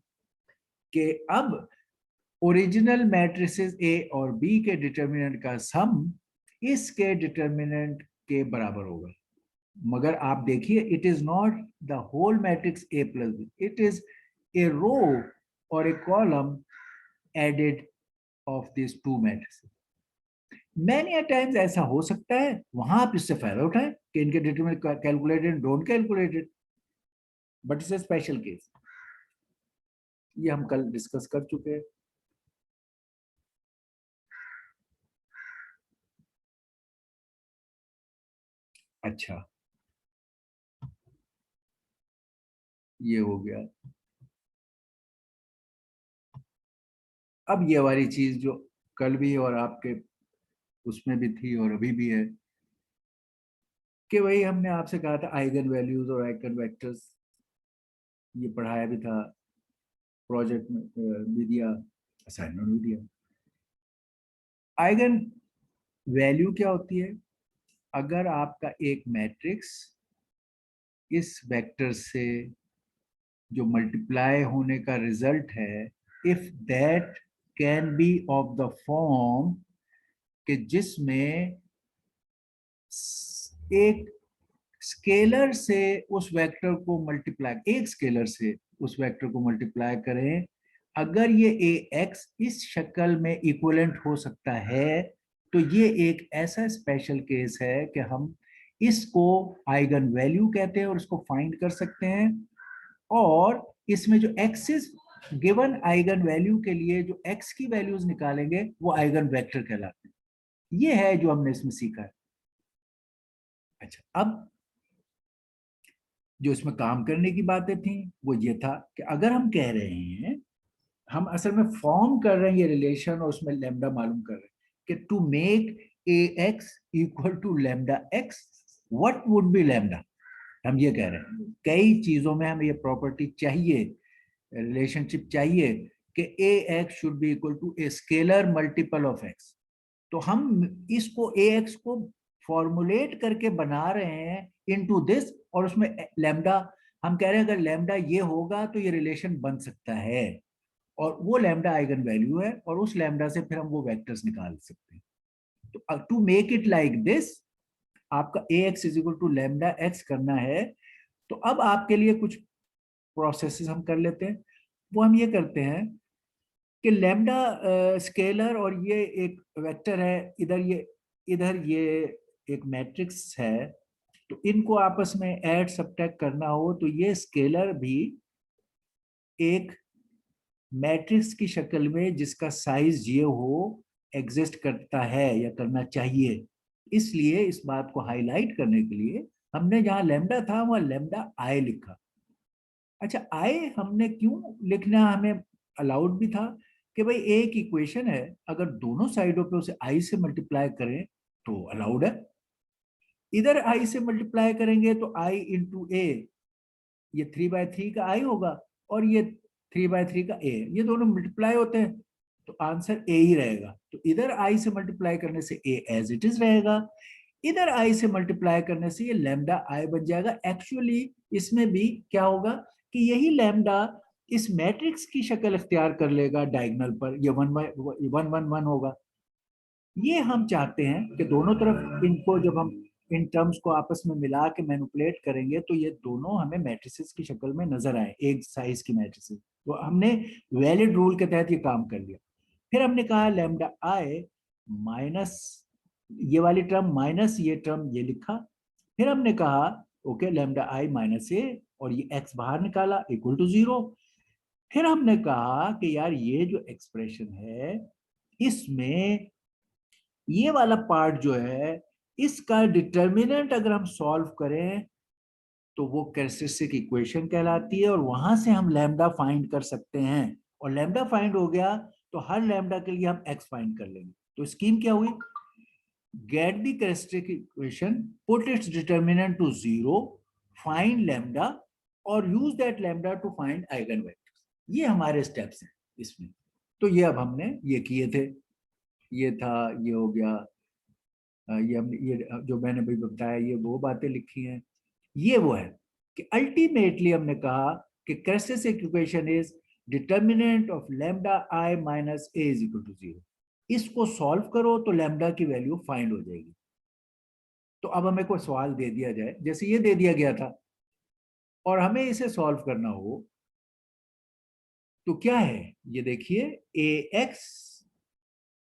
कि अब ओरिजिनल मैट्रिसेस ए और बी के डिटरमिनेंट का सम इसके डिटरमिनेंट के बराबर होगा। मगर आप देखिए, it is not the whole matrix A plus B, it is a row और a column added of this two matrix. Many times ऐसा हो सकता है, वहां आप इससे फायदा उठाएं कि इनके determinant calculated, don't calculated, but it's a special case. ये हम कल डिस्कस कर चुके हैं। अच्छा, ये हो गया। अब ये वाली चीज जो कल भी और आपके उसमें भी थी और अभी भी है, कि वही हमने आपसे कहा था आइगन वैल्यूज और आइगन वेक्टर्स, ये पढ़ाया भी था, प्रोजेक्ट में भी दिया, असाइनमेंट भी दिया। आइगन वैल्यू क्या होती है, अगर आपका एक मैट्रिक्स इस वेक्टर से जो मल्टीप्लाई होने का रिजल्ट है, if that can be of the form कि जिसमें एक स्केलर से उस वेक्टर को मल्टीप्लाई, एक स्केलर से उस वेक्टर को मल्टीप्लाई करें, अगर ये ए एक्स इस शक्ल में इक्विवेलेंट हो सकता है, तो ये एक ऐसा स्पेशल केस है कि हम इसको आइगन वैल्यू कहते हैं और इसको फाइंड कर सकते हैं। और इसमें जो एक्सिस गिवन आइगन वैल्यू के लिए जो एक्स की वैल्यूज निकालेंगे वो आइगन वेक्टर कहलाते हैं। ये है जो हमने इसमें सीखा है। अच्छा, अब जो इसमें काम करने की बातें थी वो ये था कि अगर हम कह रहे हैं, हम असल में फॉर्म कर रहे हैं ये रिलेशन और उसमें लैम्डा मालूम कर रहे हैं कि to make A X equal to lambda X, what would be lambda. हम ये कह रहे हैं कई चीजों में हमें ये प्रॉपर्टी चाहिए, रिलेशनशिप चाहिए कि A X should be equal to a scalar multiple of X. तो हम इसको ए एक्स को फॉर्मुलेट करके बना रहे हैं इनटू दिस, और उसमें लैम्डा हम कह रहे हैं अगर लैम्डा ये होगा तो ये रिलेशन बन सकता है, और वो लैम्डा आइगन वैल्यू है, और उस लैम्डा से फिर हम वो वेक्टर्स निकाल सकते हैं। तो to make it like this, आपका A X is equal to lambda X करना है। तो अब आपके लिए कुछ प्रोसेसेस हम कर लेते हैं। वो हम ये करते हैं कि लैम्डा स्केलर और ये एक वेक्टर है, इधर ये एक मैट्रिक्स है, तो इनको आपस में ऐड सब्ट्रैक्ट करना हो तो ये स्केलर भी एक मैट्रिक्स की शक्ल में जिसका साइज ये हो एग्जिस्ट करता है या करना चाहिए। इसलिए इस बात को हाईलाइट करने के लिए हमने जहां लैम्डा था वहां लैम्डा आई लिखा। अच्छा, आई हमने क्यों लिखना हमें अलाउड भी था कि भाई एक इक्वेशन है, अगर दोनों साइडों पे उसे आई से मल्टीप्लाई करें तो अलाउड है। इधर आई से मल्टीप्लाई करेंगे तो आई इंटू ए, ये 3/3 का आई होगा, और ये 3/3 का ए, ये दोनों मल्टीप्लाई होते हैं तो आंसर ए ही रहेगा। तो इधर आई से मल्टीप्लाई करने से ए एज इट इज रहेगा, इधर आई से मल्टीप्लाई करने से ये लैम्डा आई बन जाएगा। एक्चुअली इसमें भी क्या होगा कि यही लैम्डा इस मैट्रिक्स की शक्ल इख्तियार कर लेगा डायगोनल पर, ये 1 1 1 होगा। ये हम चाहते हैं कि दोनों तरफ इनको जब हम इन टर्म्स को आपस में मिला के मैनिपुलेट करेंगे तो ये दोनों हमें मैट्रिसेस की शक्ल में नजर आए, एक साइज की मैट्रिसेस। तो हमने वैलिड रूल के तहत ये काम कर लिया। फिर हमने कहा लैम्डा आई माइनस ये वाली टर्म माइनस ये टर्म ये लिखा। फिर हमने कहा ओके लैम्डा आई माइनस ए, और ये एक्स बाहर निकाला इक्वल टू 0। फिर हमने कहा कि यार ये जो एक्सप्रेशन है इसमें ये वाला पार्ट जो है इसका डिटर्मिनेंट अगर हम सॉल्व करें तो वो कैरेक्टरिस्टिक इक्वेशन कहलाती है, और वहां से हम लैम्डा फाइंड कर सकते हैं। और लैम्डा फाइंड हो गया तो हर लैम्डा के लिए हम एक्स फाइंड कर लेंगे। तो स्कीम क्या हुई, get the characteristic equation, put its determinant to 0, find lambda, और use that lambda to find eigen vectors. ये हमारे स्टेप्स हैं इसमें। तो ये अब हमने ये किए थे, ये था, ये हो गया, ये हमने ये जो मैंने अभी बताया ये वो बातें लिखी हैं। ये वो है कि अल्टीमेटली हमने कहा कि characteristic equation is determinant of lambda I minus A is equal to 0। इसको सॉल्व करो तो लैम्डा की वैल्यू फाइंड हो जाएगी। तो अब हमें कोई सवाल दे दिया जाए जैसे ये दे दिया गया था और हमें इसे सॉल्व करना हो तो क्या है, ये देखिए A X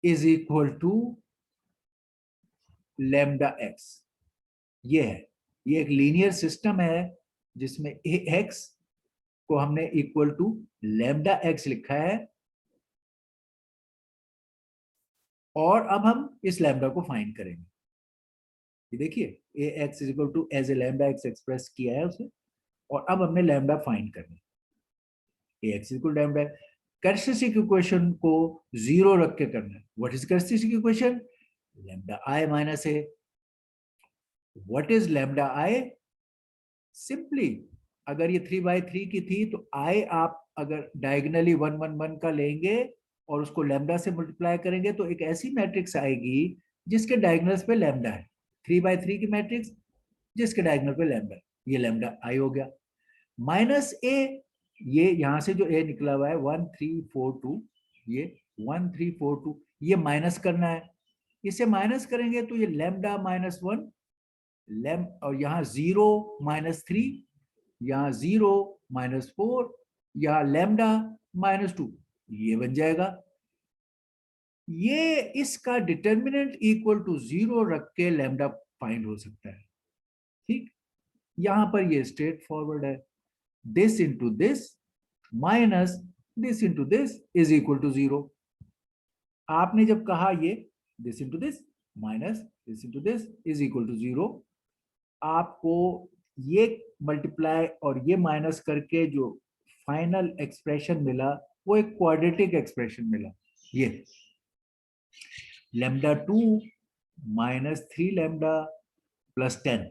is equal to lambda X, ये है, ये एक लीनियर सिस्टम है जिसमें ए एक्स को हमने इक्वल टू लैम्डा एक्स लिखा है, और अब हम इस लैम्डा को फाइंड करेंगे। ये देखिए A X is equal to as a lambda X express किया है उसे, और अब हमने लैम्डा फाइंड करना है। A X equal lambda, characteristic equation को 0 रख के करना है। What is characteristic equation, lambda I minus A. What is lambda I, simply अगर ये 3/3 की थी तो आई आप अगर डायगनली 1 1 1 का लेंगे और उसको लैम्डा से मल्टीप्लाई करेंगे तो एक ऐसी मैट्रिक्स आएगी जिसके डायगनल्स पे लैम्डा है, 3/3 की मैट्रिक्स जिसके डायगनल पे लैम्डा, ये लैम्डा आई हो गया। माइनस ए, ये यहां से जो ए निकला हुआ है 1 3 4 2, ये 1 3 4 2, ये माइनस करना है। इसे माइनस करेंगे तो ये लैम्डा -1 लैम, और यहाँ 0 -3, यहाँ 0 -4, या लैम्डा -2, ये बन जाएगा। ये इसका डिटर्मिनेंट इक्वल टू 0 रख के लैम्डा फाइंड हो सकता है। ठीक, यहां पर ये स्ट्रेट फॉरवर्ड है, this into this minus this into this is equal to 0। आपने जब कहा ये this into this minus this into this is equal to 0, आपको ये मल्टीप्लाई और ये माइनस करके जो फाइनल एक्सप्रेशन मिला वो एक क्वाड्रेटिक एक्सप्रेशन मिला। ये lambda 2 minus 3 lambda plus 10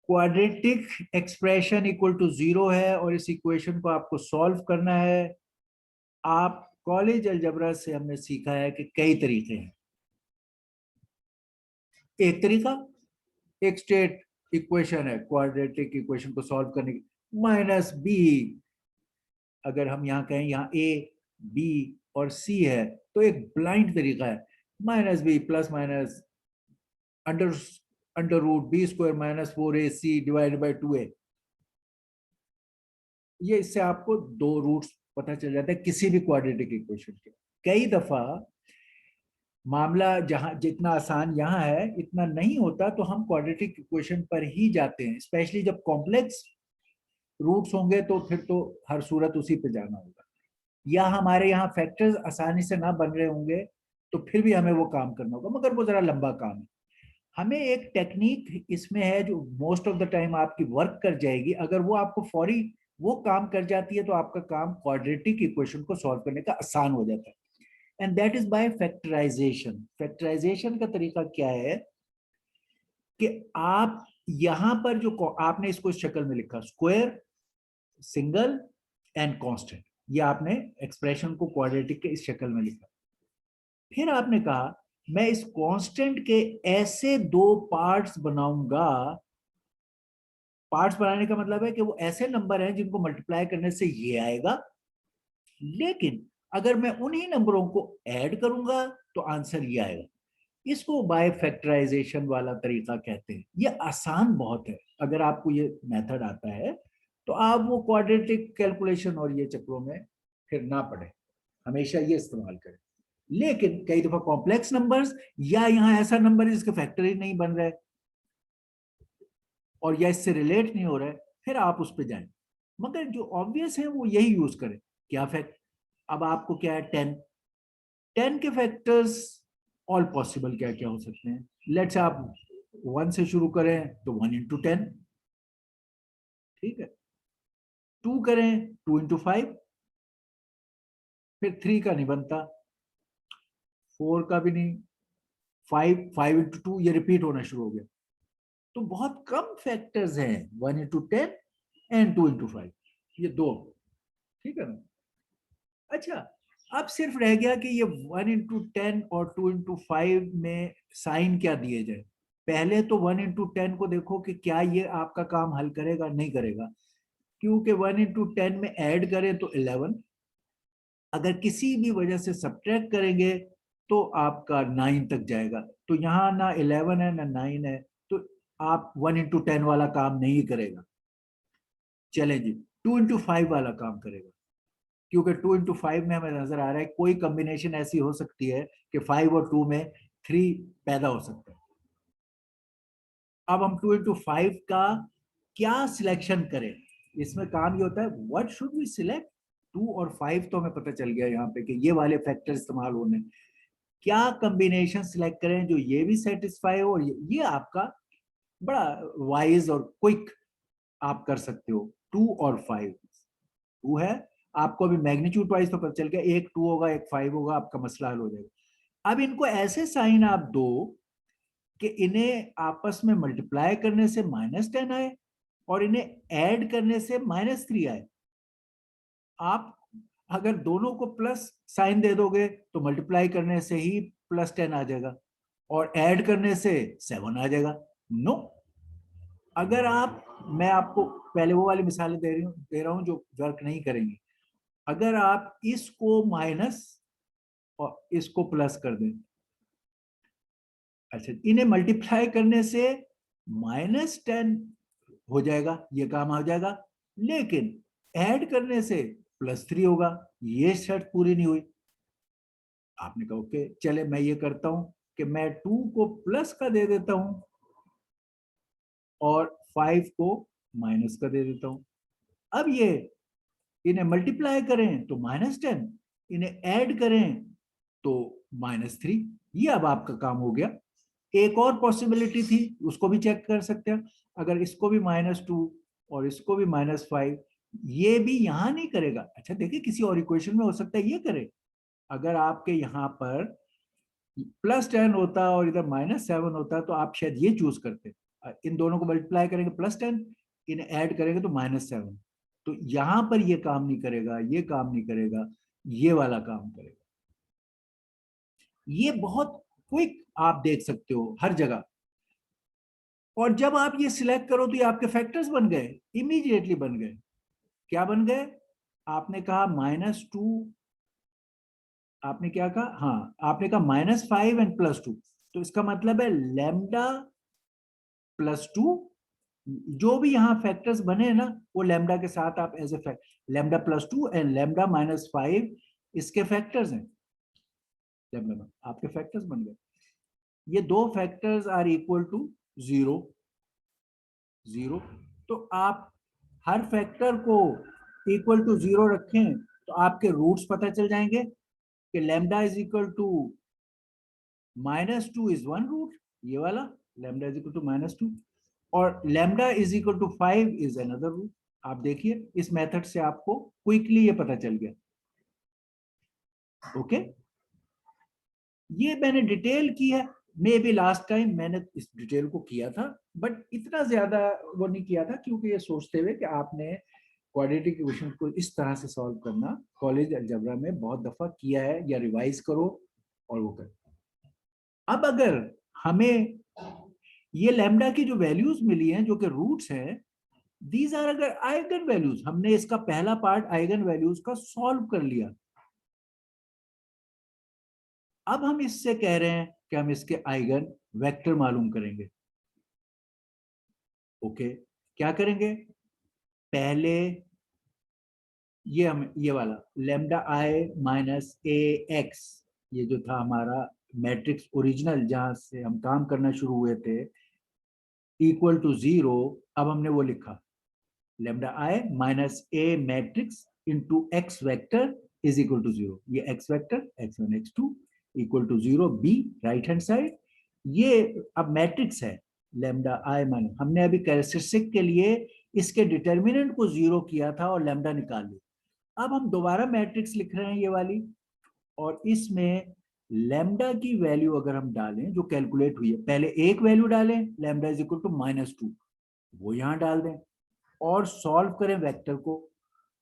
quadratic expression equal to 0 है, और इस इक्वेशन को आपको सॉल्व करना है। आप कॉलेज अलजेब्रा से हमने सीखा है कि कई तरीके हैं। एक तरीका, एक स्टेट इक्वेशन है क्वाड्रेटिक इक्वेशन को सॉल्व करने की, माइनस बी, अगर हम यहाँ कहें यहाँ ए बी और सी है तो एक ब्लाइंड तरीका है, minus B plus minus under under root B square minus 4ac divided by 2a। ये इससे आपको दो रूट्स पता चल जाता है किसी भी क्वाड्रेटिक इक्वेशन के। कई दफा मामला जहां जितना आसान यहाँ है इतना नहीं होता, तो हम क्वाड्रेटिक इक्वेशन पर ही जाते हैं, स्पेशली जब कॉम्प्लेक्स रूट्स होंगे तो फिर तो हर सूरत उसी पे जाना होगा। या हमारे यहाँ फैक्टर्स आसानी से ना बन रहे होंगे तो फिर भी हमें वो काम करना होगा, मगर वो जरा लंबा काम है। हमें एक टेक्निक इसमें है जो मोस्ट ऑफ द टाइम आपकी वर्क कर जाएगी, अगर वो आपको फौरी वो काम कर जाती है तो आपका काम क्वाड्रेटिक इक्वेशन को सॉल्व करने का आसान हो जाता है, and that is by factorisation. Factorisation का तरीका क्या है कि आप यहां पर जो आपने इसको इस शक्ल में लिखा स्क्वायर, सिंगल एंड कांस्टेंट, ये आपने एक्सप्रेशन को क्वाड्रेटिक के इस शक्ल में लिखा। फिर आपने कहा मैं इस कांस्टेंट के ऐसे दो पार्ट्स बनाऊंगा। पार्ट्स बनाने का मतलब है कि वो ऐसे नंबर हैं जिनको मल्टीप्लाई करने से ये आएगा, लेकिन अगर मैं उन्हीं नंबरों को ऐड करूंगा तो आंसर ये आएगा। इसको बाय फैक्टराइजेशन वाला तरीका कहते हैं। ये आसान बहुत है, अगर आपको ये मेथड आता है तो आप वो क्वाड्रेटिक कैलकुलेशन और ये चक्रों में फिर ना पड़े, हमेशा ये इस्तेमाल करें। लेकिन कई दफा कॉम्प्लेक्स नंबर्स या यहाँ ऐसा नंबर है जिसके फैक्टर ही नहीं बन रहा है और या इससे रिलेट नहीं हो रहा है, फिर आप उस पर जाएं, मगर जो ऑब्वियस है वो यही यूज करें। क्या फैक्ट, अब आपको क्या है 10 के फैक्टर्स ऑल पॉसिबल क्या क्या हो सकते हैं। लेट्स आप 1 से शुरू करें तो 1 इंटू 10, ठीक है। 2 करें 2 इंटू 5, फिर 3 का नहीं बनता, 4 का भी नहीं, 5 इंटू 2 ये रिपीट होना शुरू हो गया। तो बहुत कम फैक्टर्स हैं 1 इंटू 10 एंड 2 इंटू 5, ये दो, ठीक है ना। अच्छा, अब सिर्फ रह गया कि ये 1 इंटू 10 और 2 इंटू 5 में साइन क्या दिए जाए। पहले तो 1 इंटू 10 को देखो कि क्या ये आपका काम हल करेगा, नहीं करेगा, क्योंकि 1 इंटू 10 में ऐड करें तो 11, अगर किसी भी वजह से सब्ट्रैक्ट करेंगे तो आपका 9 तक जाएगा। तो यहाँ ना 11 है ना 9 है, तो आप 1 इंटू 10 वाला काम नहीं करेगा। चले जी, 2 इंटू 5 वाला काम करेगा, क्योंकि 2 इंटू 5 में हमें नजर आ रहा है कोई कॉम्बिनेशन ऐसी हो सकती है कि 5 और 2 में 3 पैदा हो सकता है। अब हम 2 इंटू 5 का क्या सिलेक्शन करें, इसमें काम ये होता है व्हाट शुड वी सिलेक्ट। 2 और 5 तो हमें पता चल गया यहाँ पे कि ये वाले फैक्टर इस्तेमाल होने, क्या कॉम्बिनेशन सिलेक्ट करें जो ये भी सेटिस्फाई हो और ये आपका बड़ा वाइज और क्विक आप कर सकते हो। 2 और 5, 2 है, आपको अभी मैग्नीट्यूड वाइज तो पता चल गया, एक 2 होगा एक 5 होगा, आपका मसला हल हो जाएगा। अब इनको ऐसे साइन आप दो कि इन्हें आपस में मल्टीप्लाई करने से -10 आए और इन्हें ऐड करने से -3 आए। आप अगर दोनों को प्लस साइन दे दोगे तो मल्टीप्लाई करने से ही +10 आ जाएगा और ऐड करने से 7 आ जाएगा। नो, अगर आप, मैं आपको पहले वो वाली मिसालें दे रहा हूं जो वर्क नहीं करेंगी। अगर आप इसको माइनस और इसको प्लस कर दें, अच्छा, इन्हें मल्टीप्लाई करने से -10 हो जाएगा, ये काम हो जाएगा, लेकिन ऐड करने से +3 होगा, ये शर्त पूरी नहीं हुई। आपने कहा ओके चले मैं ये करता हूं कि मैं 2 को प्लस का दे देता हूं और 5 को माइनस का दे देता हूं। अब ये इन्हें मल्टीप्लाई करें तो -10, इन्हें ऐड करें तो -3, ये अब आपका काम हो गया। एक और पॉसिबिलिटी थी, उसको भी चेक कर सकते हैं। अगर इसको भी -2 और इसको भी -5, ये भी यहां नहीं करेगा। अच्छा देखिए, किसी और इक्वेशन में हो सकता है ये करे। अगर आपके यहाँ पर +10 होता और इधर -7 होता तो आप शायद ये चूज करते। इन दोनों को मल्टीप्लाई करेंगे +10, इन्हें ऐड करेंगे तो -7। तो यहां पर ये काम नहीं करेगा, ये काम नहीं करेगा, ये वाला काम करेगा। ये बहुत क्विक आप देख सकते हो हर जगह। और जब आप ये सिलेक्ट करो तो ये आपके फैक्टर्स बन गए, इमीडिएटली बन गए। क्या बन गए? आपने कहा -2, आपने क्या कहा? हाँ, आपने कहा -5 एंड +2। तो इसका मतलब है लैम्डा +2, जो भी यहाँ फैक्टर्स बने हैं ना, वो लैम्डा के साथ आप as a fact, lambda +2 and lambda -5 इसके फैक्टर्स हैं। लैम्डा आपके फैक्टर्स बन गए। ये दो फैक्टर्स आर इक्वल टू 0, 0। तो आप हर फैक्टर को इक्वल टू 0 रखें तो आपके रूट्स पता चल जाएंगे कि lambda is equal to -2 is one root, ये वाला लैम्डा इज इक्वल टू -2, और lambda is equal to 5 is another root. आप देखिए इस मेथड से आपको क्विकली ये पता चल गया। ओके, ये मैंने डिटेल की है। मे बी लास्ट टाइम मैंने इस डिटेल को किया था, बट इतना ज्यादा वो नहीं किया था, क्योंकि ये सोचते हुए कि आपने क्वाड्रेटिक इक्वेशन को इस तरह से सॉल्व करना कॉलेज अलजेब्रा में बहुत दफा किया है, या रिवाइज करो और वो करो। अब अगर हमें ये लैम्डा की जो वैल्यूज मिली हैं, जो कि रूट्स हैं, दीज आर अगर आइगन वैल्यूज, हमने इसका पहला पार्ट आइगन वैल्यूज का सॉल्व कर लिया। अब हम इससे कह रहे हैं कि हम इसके आइगन वेक्टर मालूम करेंगे। ओके, क्या करेंगे? पहले ये वाला lambda I minus A x, ये जो था हमारा मैट्रिक्स ओरिजिनल, जहां से हम काम करना शुरू हुए थे, इक्वल टू 0। अब हमने वो लिखा lambda I minus A matrix into X vector is equal to 0। ये X vector x1 x2 equal to 0 B, right hand side. ये अब मैट्रिक्स है लैम्डा आई माइनस, हमने अभी कैरेक्टरिस्टिक के लिए इसके डिटर्मिनेंट को 0 किया था और लैम्डा निकाल लिया। अब हम दोबारा मैट्रिक्स लिख रहे हैं ये वाली, और इसमें लैम्डा की वैल्यू अगर हम डालें जो कैलकुलेट हुई है, पहले एक वैल्यू डालें लैम्डा इज इक्वल टू -2, वो यहां डाल दें और सॉल्व करें वेक्टर को।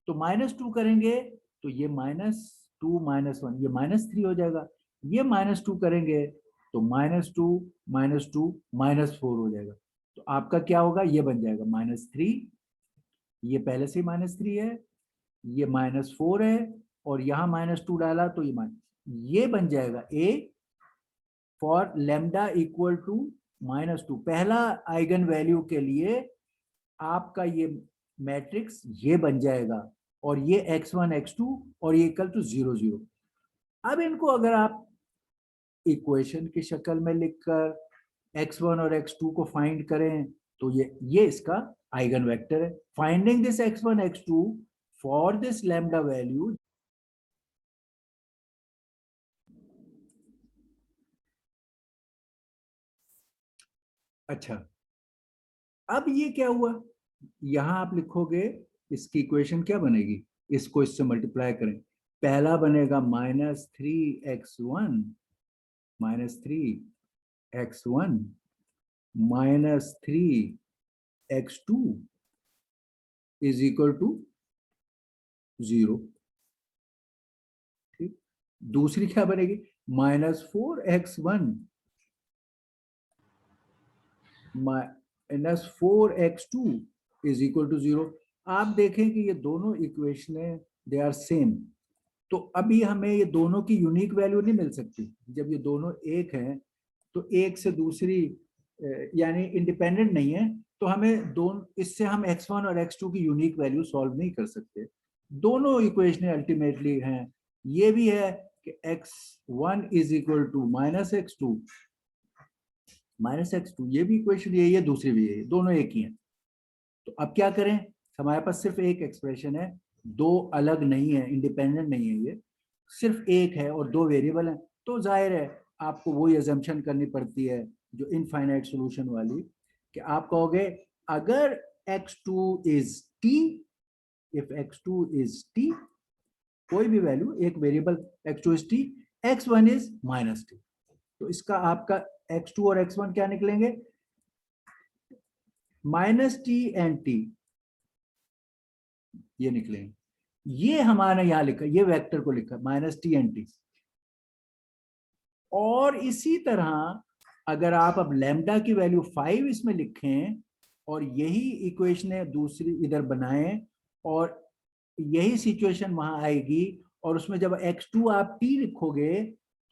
तो -2 करेंगे तो ये -2 -1, ये -3 हो जाएगा। ये -2 करेंगे तो -2 -2 -4 हो जाएगा। तो आपका क्या होगा? ये बन जाएगा -3, ये पहले से -3 है, ये -4 है, और यहाँ -2 डाला तो ये बन जाएगा A for lambda equal to -2। पहला आइगन वैल्यू के लिए आपका ये मैट्रिक्स ये बन जाएगा, और ये x1 x2 और ये इक्वल टू 0 0। अब इनको अगर आप इक्वेशन की शक्ल में लिखकर x1 और x2 को फाइंड करें तो ये इसका आइगन वेक्टर है। Finding this x1 x2 for this lambda value. अच्छा, अब ये क्या हुआ? यहां आप लिखोगे इसकी इक्वेशन क्या बनेगी, इसको इससे मल्टीप्लाई करें। पहला बनेगा -3x1 -3x2 is equal to 0। ठीक, दूसरी क्या बनेगी? -4x1 -4x2 is equal to 0। आप देखें कि ये दोनों इक्वेशनें दे आर सेम। तो अभी हमें ये दोनों की यूनिक वैल्यू नहीं मिल सकती। जब ये दोनों एक हैं तो एक से दूसरी यानी इंडिपेंडेंट नहीं है, तो हमें दोनों, इससे हम x1 और x2 की यूनिक वैल्यू सॉल्व नहीं कर सकते। दोनों इक्वेशनें अल्टीमेटली हैं। ये भी है कि x1 is equal to -x2, ये भी इक्वेशन ये दूसरी भी है, दोनों एक ही हैं। तो अब क्या करें? हमारे पास सिर्फ एक एक्सप्रेशन है, दो अलग नहीं है, इंडिपेंडेंट नहीं है, ये सिर्फ एक है और दो वेरिएबल हैं। तो जाहिर है आपको वही अजम्पशन करनी पड़ती है, जो इनफाइनाइट सॉल्यूशन वाली, कि आप कहोगे अगर x2 is t, if x2 is t, कोई भी वैल्यू, एक variable x2 is t, x1 is -t, तो इसका आपका x2 और x1 क्या निकलेंगे? -t एंड t, ये निकलेंगे। ये हमारा यहां लिखा, ये वेक्टर को लिखा -t एंड t। और इसी तरह अगर आप अब लैम्डा की वैल्यू 5 इसमें लिखें और यही इक्वेशन दूसरी इधर बनाएं और यही सिचुएशन वहां आएगी, और उसमें जब x2 आप t लिखोगे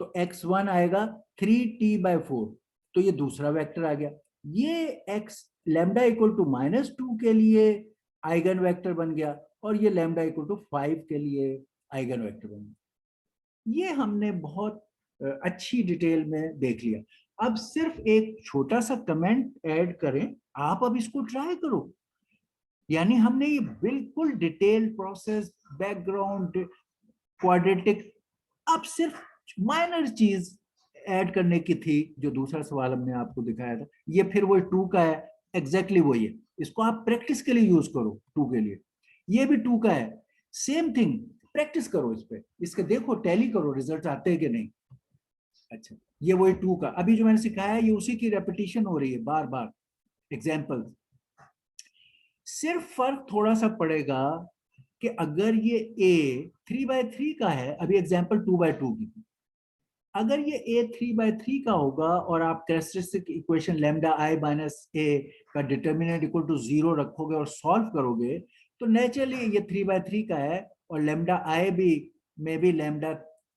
तो x1 आएगा 3t/4, तो ये दूसरा वेक्टर आ गया। ये x लैम्डा इक्वल टू -2 के लिए आइगन वेक्टर बन गया, और ये लैम्डा इक्वल टू 5 के लिए आइगन वेक्टर बन गया। ये हमने बहुत अच्छी डिटेल में देख लिया। अब सिर्फ एक छोटा सा कमेंट ऐड करें, आप अब इसको ट्राई करो। यानी हमने ये बिल्कुल डिटेल प्रोसेस, बैकग्राउंड, क्वाड्रेटिक, अब सिर्फ माइनर चीज ऐड करने की थी, जो दूसरा सवाल हमने आपको दिखाया था। ये फिर वो 2 का है, एग्जैक्टली वही है। इसको आप प्रैक्टिस के लिए यूज करो 2 के लिए। ये भी 2 का है, सेम थिंग, प्रैक्टिस करो इस पे, इसके देखो, टैली करो, रिजल्ट आते हैं कि नहीं। अच्छा, ये वही 2 का, अभी जो मैंने सिखाया ये उसी की रेपिटेशन हो रही है बार बार, एग्जाम्पल। सिर्फ फर्क थोड़ा सा पड़ेगा कि अगर ये a 3/3 का है, अभी एग्जाम्पल 2/2 की, अगर ये a 3/3 का होगा और आप characteristic equation lambda i minus a का डिटर्मिनेंट इक्वल टू 0 रखोगे और सॉल्व करोगे, तो नेचुरली ये 3/3 का है, और लैम्डा i भी में भी लैम्डा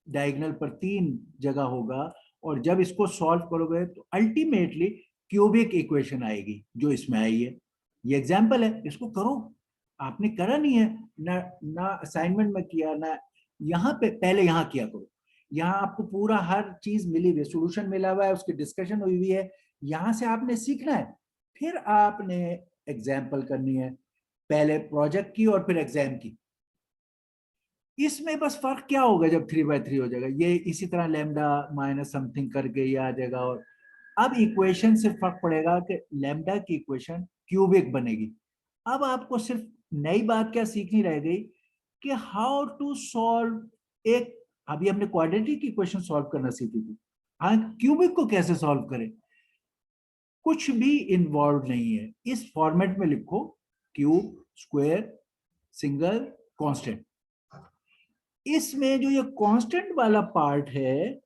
डायगोनल पर 3 जगह होगा, और जब इसको सॉल्व करोगे तो अल्टीमेटली क्यूबिक इक्वेशन आएगी जो इसमें आई है। ये एग्जाम्पल है, इसको करो। आपने करा नहीं है ना असाइनमेंट में किया ना यहाँ पे, पहले यहाँ किया करो। यहाँ आपको पूरा हर चीज मिली हुई है, सोल्यूशन मिला हुआ है, उसकी डिस्कशन हुई हुई है, यहाँ से आपने सीखना है, फिर आपने एग्जाम्पल करनी है, पहले प्रोजेक्ट की और फिर एग्जाम की। इसमें बस फर्क क्या होगा, जब 3/3 हो जाएगा ये इसी तरह लैम्डा माइनस समथिंग करके ये आ जाएगा, और अब इक्वेशन से फर्क पड़ेगा कि लैम्डा की इक्वेशन क्यूबिक बनेगी। अब आपको सिर्फ नई बात क्या सीखनी रह गई कि हाउ टू सॉल्व एक, अभी हमने क्वाड्रेटिक इक्वेशन सॉल्व करना सीखी थी, हाँ क्यूबिक को कैसे सॉल्व करें। कुछ भी इन्वॉल्व नहीं है, इस फॉर्मेट में लिखो, क्यूब, स्क्वायर, सिंगल, कांस्टेंट। इसमें जो ये कांस्टेंट वाला पार्ट है,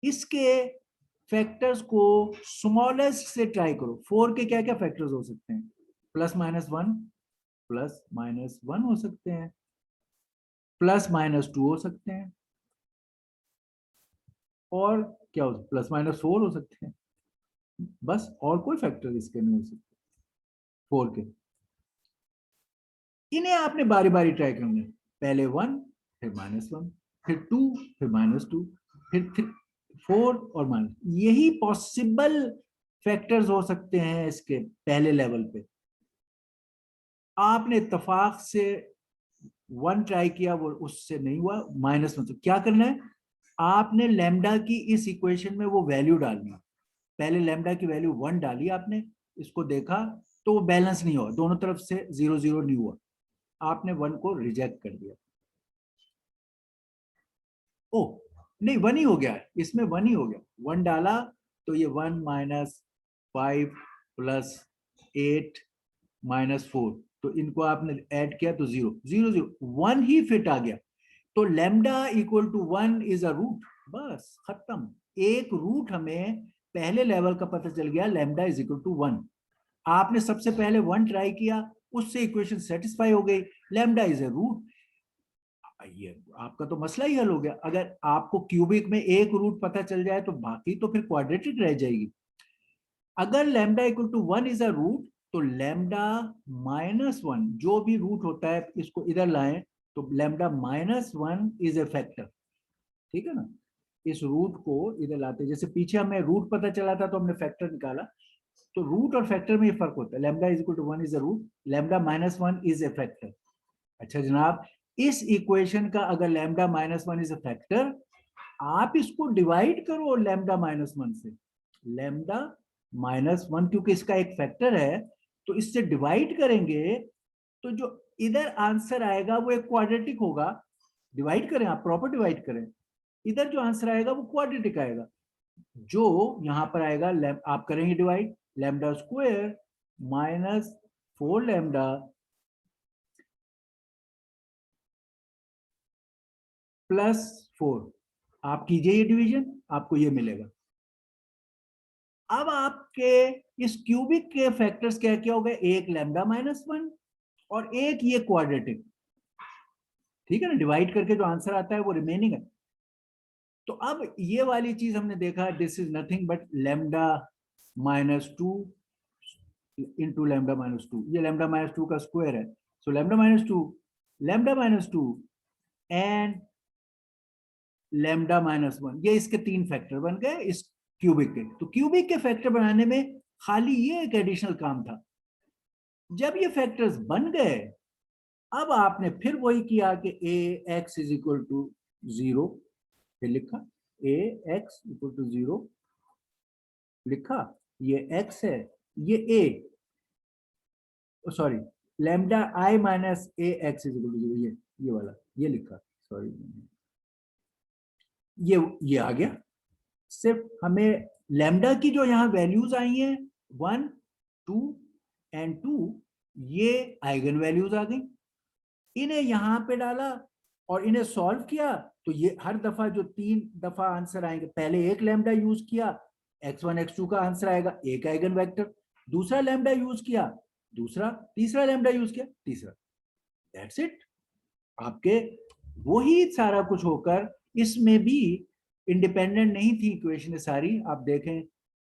इसके फैक्टर्स को स्मॉलेस्ट से ट्राई करो। 4 के क्या क्या फैक्टर्स हो सकते हैं? +-1, +-1 हो सकते हैं, +-2 हो सकते हैं, और क्या हो सकता है, +-4 हो सकते हैं, बस। और कोई फैक्टर इसके नहीं हो सकते 4 के। इन्हें आपने बारी बारी ट्राई करना है, पहले 1, फिर -1, फिर 2, फिर -2, फिर 4 और माइनस, यही पॉसिबल फैक्टर्स हो सकते हैं इसके पहले लेवल पे। आपने इत्तेफाक से 1 ट्राई किया, वो उससे नहीं हुआ, -1, तो क्या करना है, आपने लैम्डा की इस इक्वेशन में वो वैल्यू डालनी है। पहले लैम्डा की वैल्यू 1 डाली आपने, इसको देखा तो वो बैलेंस नहीं हुआ, दोनों तरफ से 0 0 नहीं हुआ, आपने 1 को रिजेक्ट कर दिया। ओ नहीं, 1 ही हो गया, इसमें 1 ही हो गया, 1 डाला तो ये 1 -5 +8 -4, तो इनको आपने ऐड किया तो 0 0 0, 1 ही फिट आ गया, तो lambda equal to 1 is a root, बस खत्म। एक रूट हमें पहले लेवल का पता चल गया, लैम्डा इज इक्वल टू 1। आपने सबसे पहले 1 ट्राई किया, उससे इक्वेशन सेटिस्फाई हो गई, लैम्डा इज ए रूट, ये आपका तो मसला ही हल हो गया। अगर आपको क्यूबिक में एक रूट पता चल जाए तो बाकी तो फिर क्वाड्रेटिक रह जाएगी। अगर lambda equal to 1 is a root, तो लैम्डा -1 जो भी रूट होता है, इसको इधर लाएं, तो लैम्डा -1 इज ए फैक्टर, ठीक है ना। इस रूट को इधर लाते, जैसे पीछे हमें रूट पता चला था तो हमने फैक्टर निकाला, तो रूट और फैक्टर में ये फर्क होता है, lambda is equal to 1 is a root, lambda -1 is a factor. अच्छा जनाब, इस इक्वेशन का अगर लैम्डा -1 इज अ फैक्टर, आप इसको डिवाइड करो लैम्डा -1 से, लैम्डा -1, क्योंकि इसका एक फैक्टर है तो इससे डिवाइड करेंगे तो जो इधर आंसर आएगा वो एक क्वाड्रेटिक होगा। डिवाइड करें, आप प्रॉपर डिवाइड करें, इधर जो आंसर आएगा वो क्वाड्रेटिक आएगा। जो यहां पर आएगा आप करेंगे डिवाइड, लैम्डा स्क्वायर -4 लैम्डा +4, आप कीजिए ये डिवीजन, आपको ये मिलेगा। अब आपके इस क्यूबिक के फैक्टर्स क्या क्या हो गए, एक लैम्डा -1 और एक ये क्वाड्रेटिक, ठीक है ना। डिवाइड करके जो आंसर आता है वो रिमेनिंग है। तो अब ये वाली चीज हमने देखा, this is nothing but lambda -2 into lambda -2, ये लैम्डा -2 का स्क्वायर है। सो लैम्डा -2 एंड लैम्डा -1, ये इसके 3 फैक्टर बन गए इस क्यूबिक के। तो क्यूबिक के फैक्टर बनाने में खाली ये एक एडिशनल काम था। जब ये फैक्टर्स बन गए, अब आपने फिर वही किया कि ax = 0, फिर लिखा ax = 0, लिखा ये x है, ये a, sorry lambda I - ax = 0, ये वाला ये लिखा, सॉरी ये आ गया। सिर्फ हमें लैम्डा की जो यहाँ वैल्यूज आई हैं 1, 2 एंड 2, ये आइगन वैल्यूज आ गई। इन्हें यहाँ पे डाला और इन्हें सॉल्व किया तो ये हर दफा जो 3 दफा आंसर आएंगे, पहले एक लैम्डा यूज किया, x1 x2 का आंसर आएगा, एक आइगन वेक्टर, दूसरा लैम्डा यूज किया, दूसरा, तीसरा लैम्डा यूज किया, तीसरा, दैट्स इट। आपके वही सारा कुछ होकर, इसमें भी इंडिपेंडेंट नहीं थी इक्वेशन सारी, आप देखें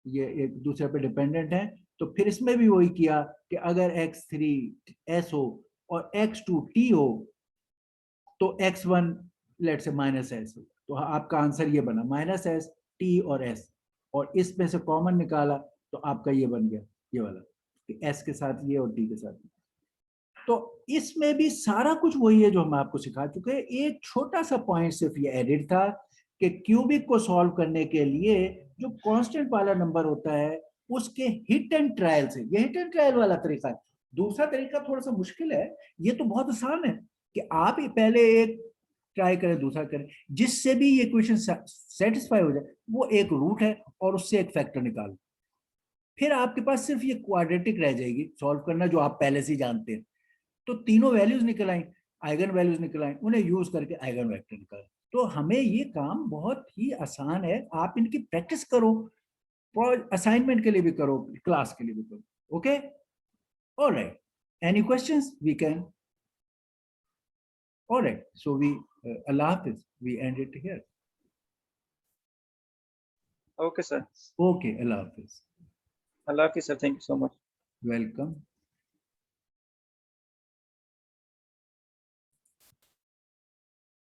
ये एक दूसरे पे डिपेंडेंट है। तो फिर इसमें भी वही किया कि अगर x3 s हो और x2 t हो तो x1 लेट से -s हो, तो आपका आंसर ये बना -s, t और s, और इसमें से कॉमन निकाला तो आपका ये बन गया, ये वाला कि s के साथ ये और t के साथ। तो इसमें भी सारा कुछ वही है जो हम आपको सिखा चुके हैं। एक छोटा सा पॉइंट सिर्फ ये एडिट था कि क्यूबिक को सॉल्व करने के लिए जो कांस्टेंट वाला नंबर होता है उसके हिट एंड ट्रायल से, ये हिट एंड ट्रायल वाला तरीका है। दूसरा तरीका थोड़ा सा मुश्किल है, ये तो बहुत आसान है कि आप पहले एक ट्राई करें, दूसरा करें, जिससे भी ये क्वेश्चन सेटिस्फाई हो जाए वो एक रूट है और उससे एक फैक्टर निकालो। फिर आपके पास सिर्फ ये क्वाड्रेटिक रह जाएगी सॉल्व करना, जो आप पहले से जानते हैं। तो तीनों वैल्यूज निकल आई, आइगन वैल्यूज निकल आई, उन्हें यूज करके आइगन वेक्टर निकाल। तो हमें ये काम बहुत ही आसान है, आप इनकी प्रैक्टिस करो, असाइनमेंट के लिए भी करो, क्लास के लिए भी करो। Okay, alright, any questions we can, alright, so we अल्लाह हाफिज, we end it here. Okay, sir. Okay, अल्लाह हाफिज, Allah Hafiz, sir. Thank you so much. Welcome.